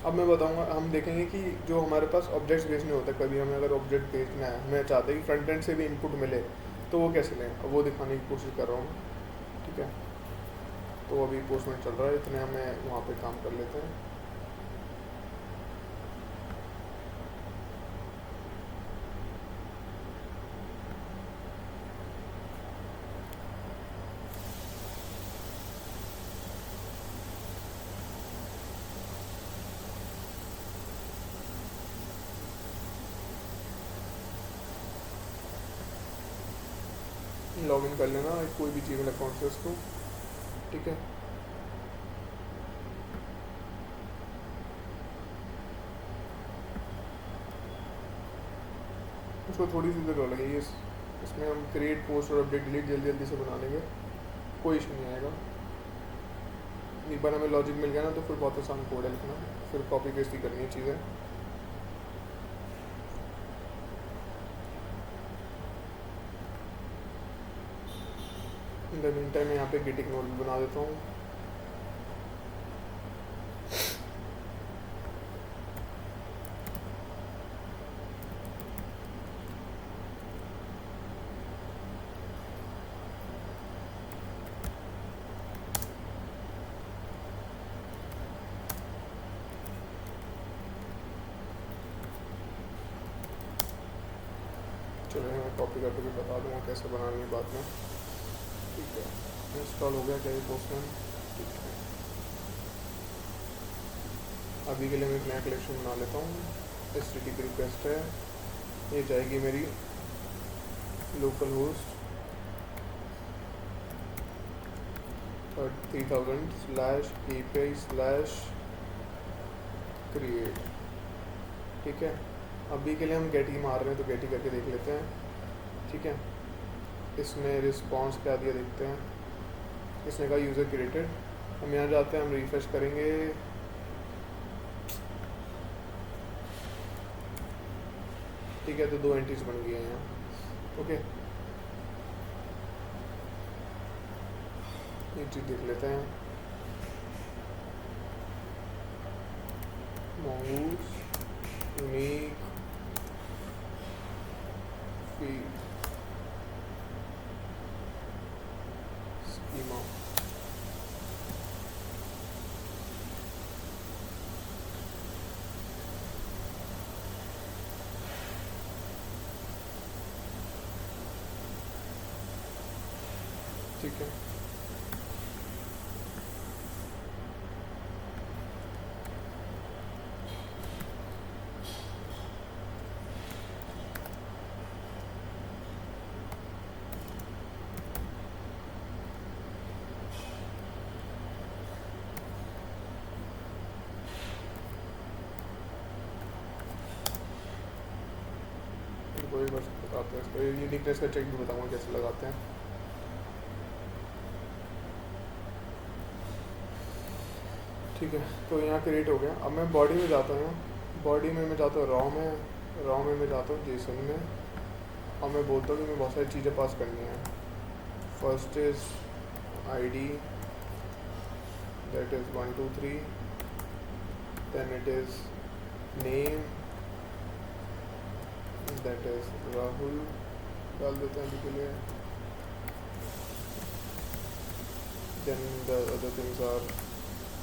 अब मैं बताऊंगा, हम देखेंगे कि जो हमारे पास ऑब्जेक्ट्स भेजने होते हैं, कभी हमें अगर ऑब्जेक्ट भेजना है, हमें चाहते हैं कि फ्रंट एंड से भी इनपुट मिले, तो वो कैसे लें, अब वो दिखाने की कोशिश कर रहा हूँ, ठीक है। तो अभी पोस्टमैन चल रहा है, इतने हमें वहाँ पे काम कर लेते हैं। लॉगिन कर लेना कोई भी जीमेल अकाउंट से उसको, ठीक है। उसको थोड़ी सी जरूरत लगेगी, इसमें हम क्रिएट पोस्ट और अपडेट डिलीट जल्दी जल्दी से बना लेंगे, कोई इशू नहीं आएगा। एक बार हमें लॉजिक मिल गया ना तो फिर बहुत आसान कोड है लिखना, फिर कॉपी पेस्ट ही करनी है चीज़ें। इन द मीन टाइम मैं यहाँ पे गिट नोट भी बना देता हूँ। चलो मैं कॉपी करके भी बता दूँगा कैसे बनानी है बाद में, ठीक है। इंस्टॉल हो गया क्या ये पोस्टमैन, ठीक है। अभी के लिए मैं एक नया कलेक्शन बना लेता हूँ। HTTP रिक्वेस्ट है, ये जाएगी मेरी लोकल होस्ट 3000/API/create, ठीक है। अभी के लिए हम गेट ही मार रहे हैं तो गेट ही करके देख लेते हैं, ठीक है। इसने रिस्पॉन्स क्या दिया देखते हैं, इसने कहा यूज़र क्रिएटेड। हम यहाँ जाते हैं, हम रिफ्रेश करेंगे, ठीक है। तो 2 एंट्रीज बन गई हैं यहाँ, ओके। ये चीज़ देख लेते हैं, mongoose यूनिक फीड स्कीमा, ठीक है। कोई बस बताते हैं इसको, यूनिकनेस का चेक भी बताऊंगा कैसे लगाते हैं, ठीक है। तो यहाँ क्रिएट हो गया। अब मैं बॉडी में जाता हूँ, बॉडी में मैं जाता हूँ रॉ में, रॉ में मैं जाता हूँ जेसन में, और मैं बोलता हूँ कि मैं बहुत सारी चीज़ें पास करनी है। First is ID, that is 123, then it is name, that is Rahul डाल देते हैं अभी के लिए. Then the other things are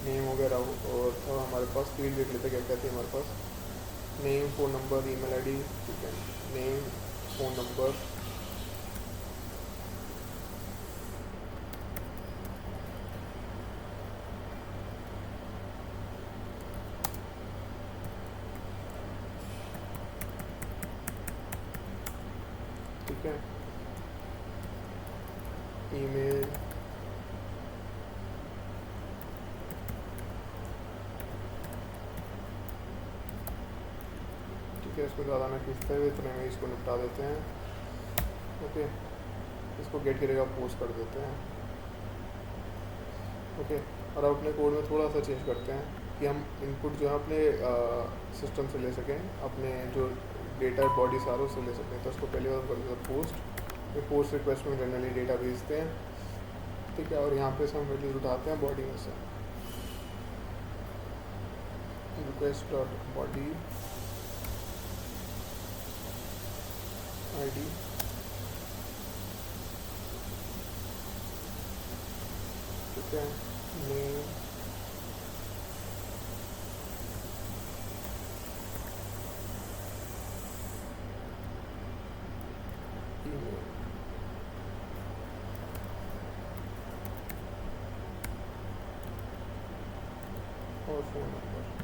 name वगैरह और था हमारे पास. फील्ड देख लेते क्या कहते हैं हमारे पास. Name, phone number, email ID. ठीक है, नेम, फ़ोन नंबर, ठीक है, ईमेल, ठीक है. इसको ज़्यादा ना खींचते हुए इतने में इसको निपटा देते हैं. ओके, इसको गेट की जगह पोस्ट कर देते हैं. ओके, और अब अपने कोड में थोड़ा सा चेंज करते हैं कि हम इनपुट जो है अपने सिस्टम से ले सकें, अपने जो डेटा बॉडी सारे उससे ले सकें. तो उसको पहले बार कर देते हैं पोस्ट. ये पोस्ट रिक्वेस्ट में जनरली डेटा भेजते हैं. ठीक है, और यहाँ पे से हम वैल्यूज उठाते हैं बॉडी में से. रिक्वेस्ट डॉट बॉडी ID, ठीक है, नेम, ईमेल, और फ़ोन नंबर.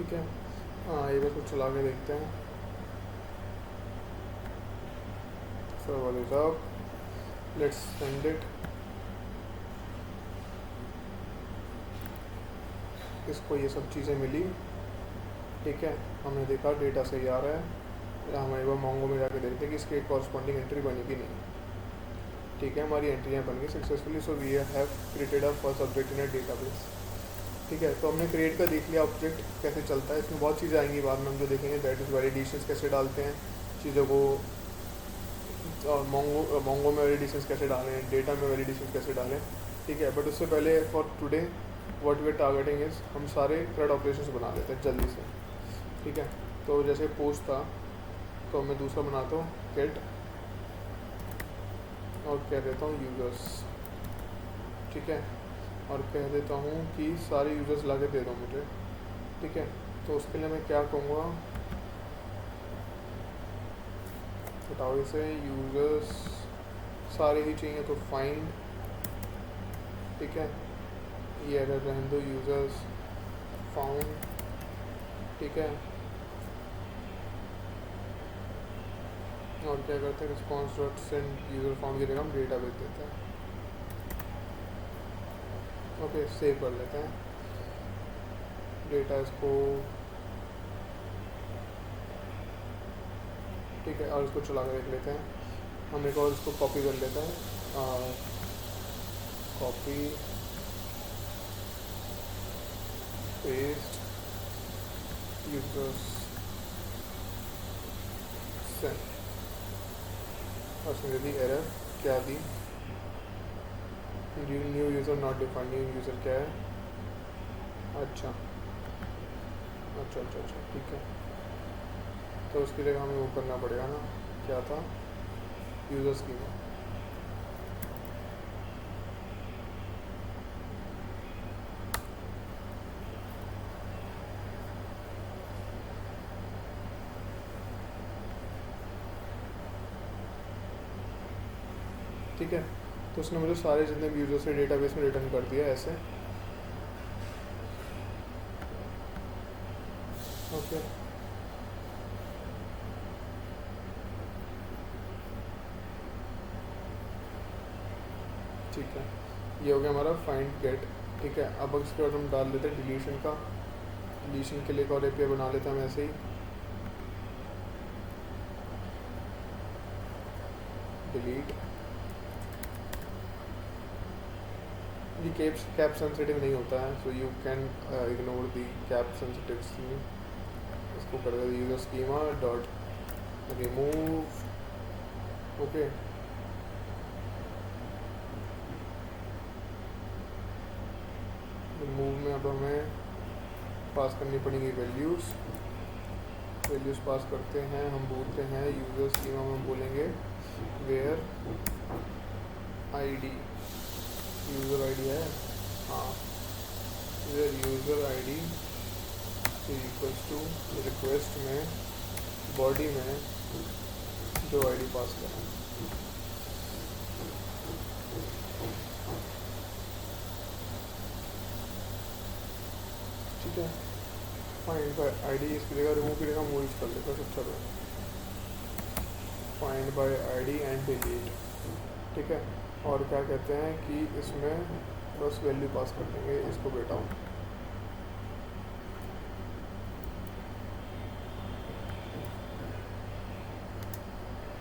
ठीक है, हाँ, ये बस कुछ चला के देखते हैं. Server is up, let's send it. इसको ये सब चीज़ें मिली. ठीक है, हमने देखा डेटा सही आ रहा है. हम एक बार मोंगो में जाके देखते हैं कि इसके कॉरस्पॉन्डिंग एंट्री बनी कि नहीं. ठीक है, हमारी एंट्रियाँ बन गई successfully. So we have created a first object in a database. ठीक है, तो हमने क्रिएट कर देख लिया ऑब्जेक्ट कैसे चलता है. इसमें बहुत चीज़ें आएंगी बाद में हम जो देखेंगे, दैट इज़ वैलिडेशंस कैसे डालते हैं चीज़ों को, और मोंगो में वैलिडेशंस कैसे डालें, डेटा में वैलिडेशंस कैसे डालें. ठीक है, बट उससे पहले for today what we are targeting is हम सारे CRUD ऑपरेशंस बना लेते हैं जल्दी से. ठीक है, तो जैसे पोस्ट था तो मैं दूसरा बनाता हूँ गेट, और कह देता हूँ यूज़र्स. ठीक है, और कह देता हूँ कि सारे यूज़र्स ला के दे दो मुझे. ठीक है, तो उसके लिए मैं क्या कहूँगा, बताओ इसे, यूज़र्स सारे ही चाहिए तो फाइंड. ठीक है, ये एरर रहने दो, यूज़र्स फाउंड. ठीक है, और क्या करते हैं, response dot send user found की जगह हम डेटा भेज देते हैं. ओके, सेव कर लेते हैं डेटा इसको. ठीक है, और इसको चला कर देख लेते हैं. हम एक और इसको कॉपी कर लेते हैं. Copy, paste, users send. और दी एरर क्या दी, new user not defined. New user क्या है, अच्छा अच्छा अच्छा अच्छा. ठीक है, तो उसकी जगह हमें वो करना पड़ेगा ना, क्या था, यूज़र स्कीमा. ठीक है, तो उसने मुझे सारे जितने भी यूज़र्स से डेटाबेस में रिटर्न कर दिया ऐसे. ओके, ठीक है, ये हो गया हमारा फाइंड गेट. ठीक है, अब इसके बाद हम डाल देते हैं डिलीशन का. डिलीशन के लिए एक और API बना लेते हैं हम ऐसे ही. डिलीट, ये कैप सेंसिटिव नहीं होता है, so you can ignore the cap sensitive scheme. इसको कर दे user schema dot remove. Okay, remove में अब हमें पास करनी पड़ेंगी वैल्यूज़ पास करते हैं, हम बोलते हैं यूज़र स्कीमा में बोलेंगे वेयर आईडी, यूज़र आईडी है, हाँ, where user ID equals to request में बॉडी में जो आईडी पास करें। ठीक है, फाइंड बाय आईडी इसकी जगह रिमूव की जगह मूव कर लेते हैं। चलो find by ID and delete. ठीक है, और क्या कहते हैं कि इसमें बस वैल्यू पास कर देंगे इसको बेटा हूँ।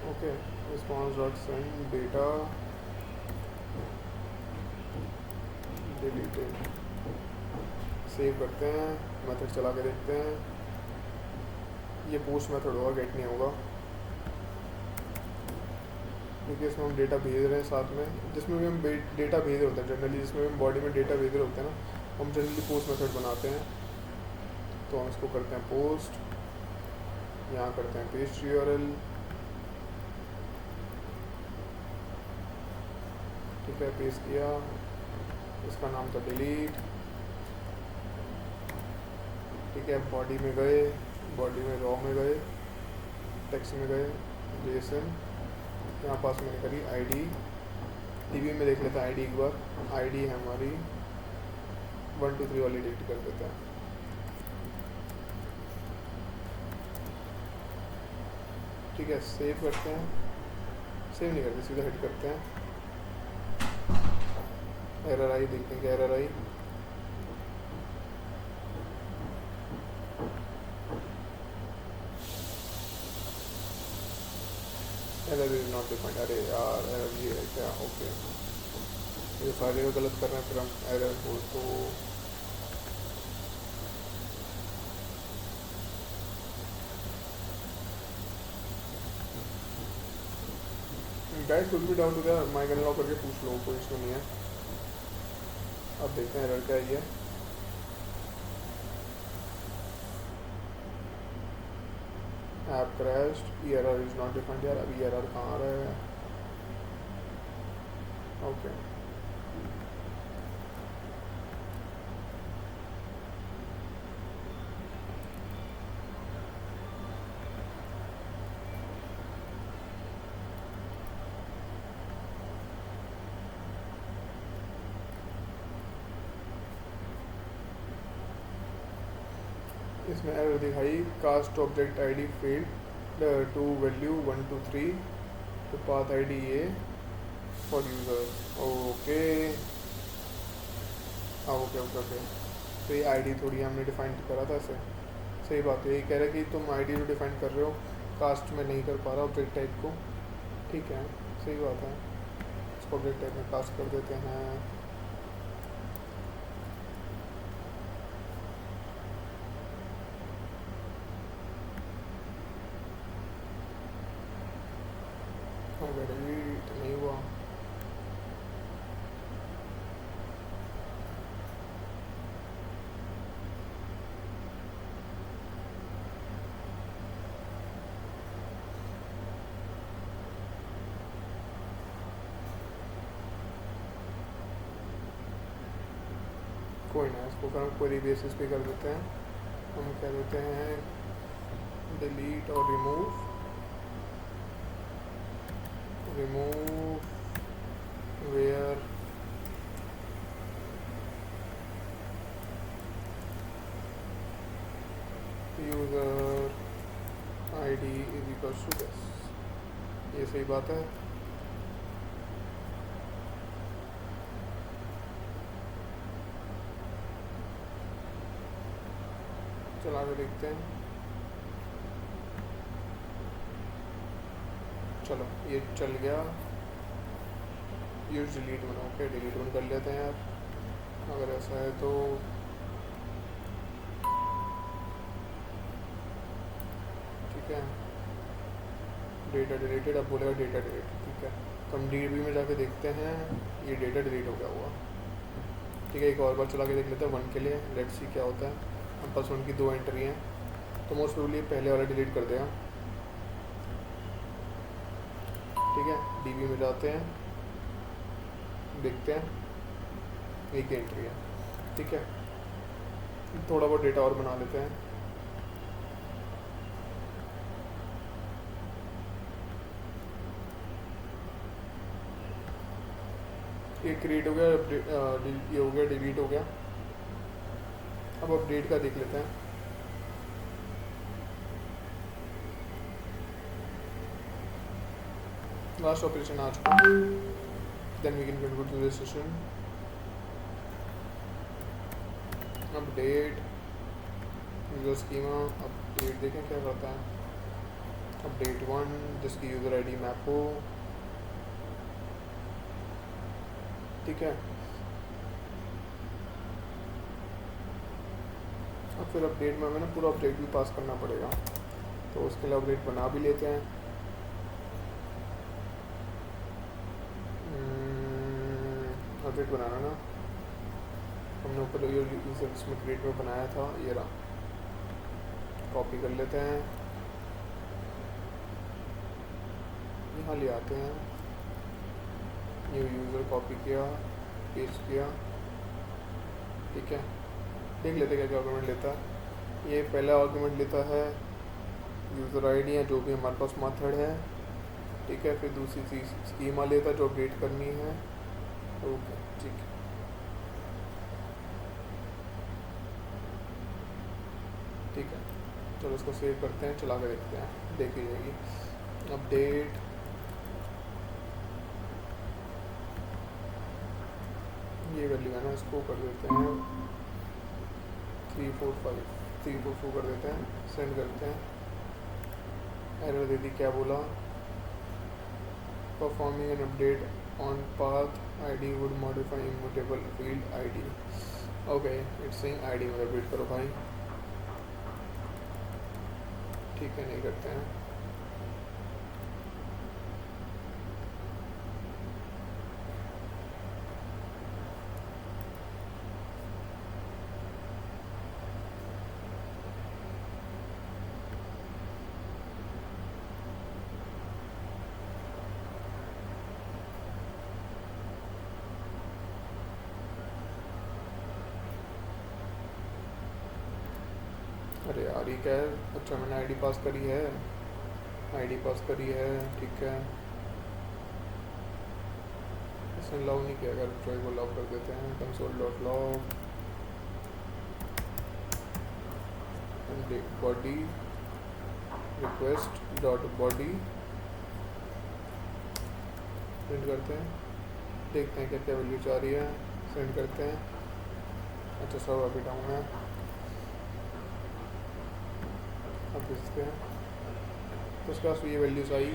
Okay, response dot send data deleted. Save करते हैं, मेथड चला के देखते हैं। ये पोस्ट मेथड होगा, गेट नहीं होगा, क्योंकि इसमें हम डेटा भेज रहे हैं साथ में। जिसमें भी हम डेटा भेज रहे होते हैं जनरली, जिसमें भी हम बॉडी में डेटा भेज रहे होते हैं ना, हम जनरली पोस्ट मेथड बनाते हैं। तो हम इसको करते हैं पोस्ट, यहाँ करते हैं पेस्ट यूआरएल। ठीक है, पेस्ट किया, इसका नाम था डिलीट। ठीक है, बॉडी में गए, बॉडी में रॉ में गए, टेक्स्ट में गए, जेसन, यहाँ पास मैंने करी आईडी। टीवी में देख लेते हैं आईडी एक बार। आईडी है हमारी 1 2 3 वाली डिलीट कर देते हैं। ठीक है, सेव करते हैं, सेव नहीं करते, सीधा हिट करते हैं। एरर आई, देखते हैं क्या error I. Error is not defined. अरे यार, एरर ये है क्या? ओके, ये सारे का गलत कर रहे हैं, फिर हम एरर को तो गाइस कुछ भी डाउट हो गया माइक अनलॉक करके पूछ लो, कोई इशू नहीं है। अब देखते हैं एरर क्या है। App crashed, error is not defined. यार अभी एरर कहाँ आ रहा है? ओके, इसमें एरर दिखाई, cast object ID field to value 1 2 3 तो पाथ आईडी ये फॉर यूज़र। ओके, हाँ ओके ओके ओके, तो ये आईडी थोड़ी हमने डिफाइन करा था ऐसे। सही बात है, ये कह रहा है कि तुम आईडी जो डिफाइन कर रहे हो कास्ट में नहीं कर पा रहा ऑब्जेक्ट टाइप को। ठीक है, सही बात है, इसको ऑब्जेक्ट टाइप में कास्ट कर देते हैं। डिलीट नहीं हुआ। कोई ना, इसको फिर हम क्वेरी बेसिस पे कर देते हैं। हम कह देते हैं डिलीट और remove where user ID is equals to this. ये सही बात है। चला के देखते हैं। चलो ये चल गया, use delete one. Okay, delete one कर लेते हैं यार। अगर ऐसा है तो ठीक है, डेटा डिलीटेड, अब बोलेगा डेटा डिलीट, ठीक है। तो हम डीबी में जाके देखते हैं, ये डेटा डिलीट हो गया हुआ। ठीक है, एक और बार चला के देख लेते हैं 1 के लिए, लेट्स सी क्या होता है। हम पास 1 की 2 एंट्री हैं, तो मोस्ट प्रोबेबली पहले वाला डिलीट कर देगा। ठीक है, डीबी में जाते हैं, देखते हैं, एक एंट्री है। ठीक है, थोड़ा बहुत डेटा और बना लेते हैं। ये क्रिएट हो गया, ये हो गया, डिलीट हो गया। अब अपडेट का देख लेते हैं। लास्ट ऑपरेशन आ चुका, then we can conclude this session. Update user schema, update देखें क्या करता है। अपडेट 1 जिसकी यूज़र आईडी मैप हो। ठीक है, अब फिर अपडेट में हमें ना पूरा अपडेट भी पास करना पड़ेगा, तो उसके लिए अपडेट बना भी लेते हैं। अपडेट बनाना ना, हमने ऊपर यूज़र इसमें क्रिएट में बनाया था, ये रहा। कॉपी कर लेते हैं, यहाँ ले आते हैं, न्यू यूज़र कॉपी किया, पेस्ट किया। ठीक है, देख लेते हैं क्या क्या आर्गूमेंट लेता है। ये पहला आर्गूमेंट लेता है यूज़र आईडी या जो भी हमारे पास मेथड है। ठीक है, फिर दूसरी चीज़ स्कीमा लेता है जो अपडेट करनी है। ओके, ठीक है, ठीक है, चलो इसको सेव करते हैं, चला के देखते हैं, देखी जाएगी। अपडेट ये वैल्यू है ना, इसको कर देते हैं 345 कर देते हैं, सेंड करते हैं। एरर दे दी, क्या बोला, performing an update on path ID would modify immutable field ID. Okay, it's saying ID में अपडेट करो भाई। ठीक है, नहीं करते हैं। अरे यार ये क्या है, अच्छा मैंने आईडी पास करी है, आईडी पास करी है। ठीक है, इसने लॉग नहीं किया, अगर ट्राई को लॉग कर देते हैं, console.log body request dot body print करते हैं, देखते हैं क्या क्या वैल्यू जा रही है, सेंड करते हैं। अच्छा सब अभी डाउन है, अब भेजते हैं। तो उसके पास ये values I,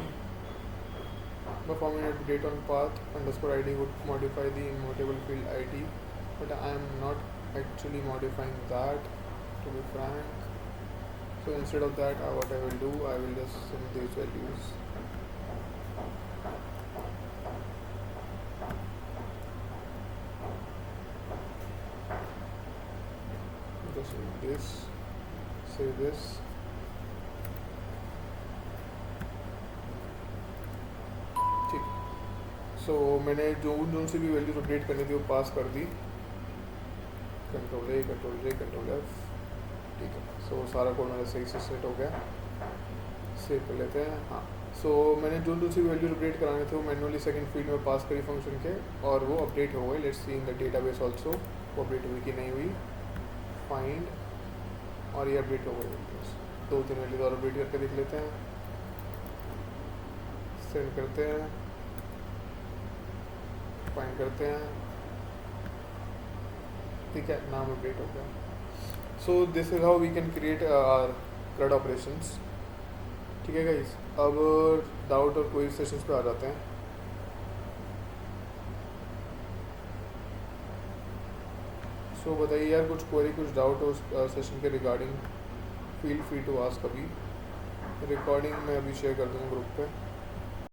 performing update on path underscore id would modify the immutable field id, but I am not actually modifying that, to be frank. So instead of that, what I will do, I will just send these values. Just this, say this. ठीक, सो मैंने जो सी भी values update करनी थी वो पास कर दी, control A control F। ठीक है, सो सारा कोड मेरा सही से सेट हो गया, सेव कर लेते हैं। हाँ, सो मैंने जो सी वैल्यूज अपडेट कराने थे वो मैनुअली सेकंड फील्ड में पास करी फंक्शन के, और वो अपडेट हो गई। Let's see in the database also वो अपडेट हुई कि नहीं हुई। फाइंड, और ये अपडेट हो गई वैल्यूज, 2-3 वैल्यूज और अपडेट करके देख लेते हैं, सेंड करते हैं, फाइंड करते हैं। ठीक है, नाम अपडेट हो गया। So this is how we can create our CRUD operations. ठीक है गाइस, अब डाउट और कोई सेशंस पे आ जाते हैं। सो बताइए यार, कुछ क्वेरी कुछ डाउट हो उस सेशन के regarding, feel free to ask. अभी रिकॉर्डिंग मैं अभी शेयर कर दूँगा ग्रुप पे।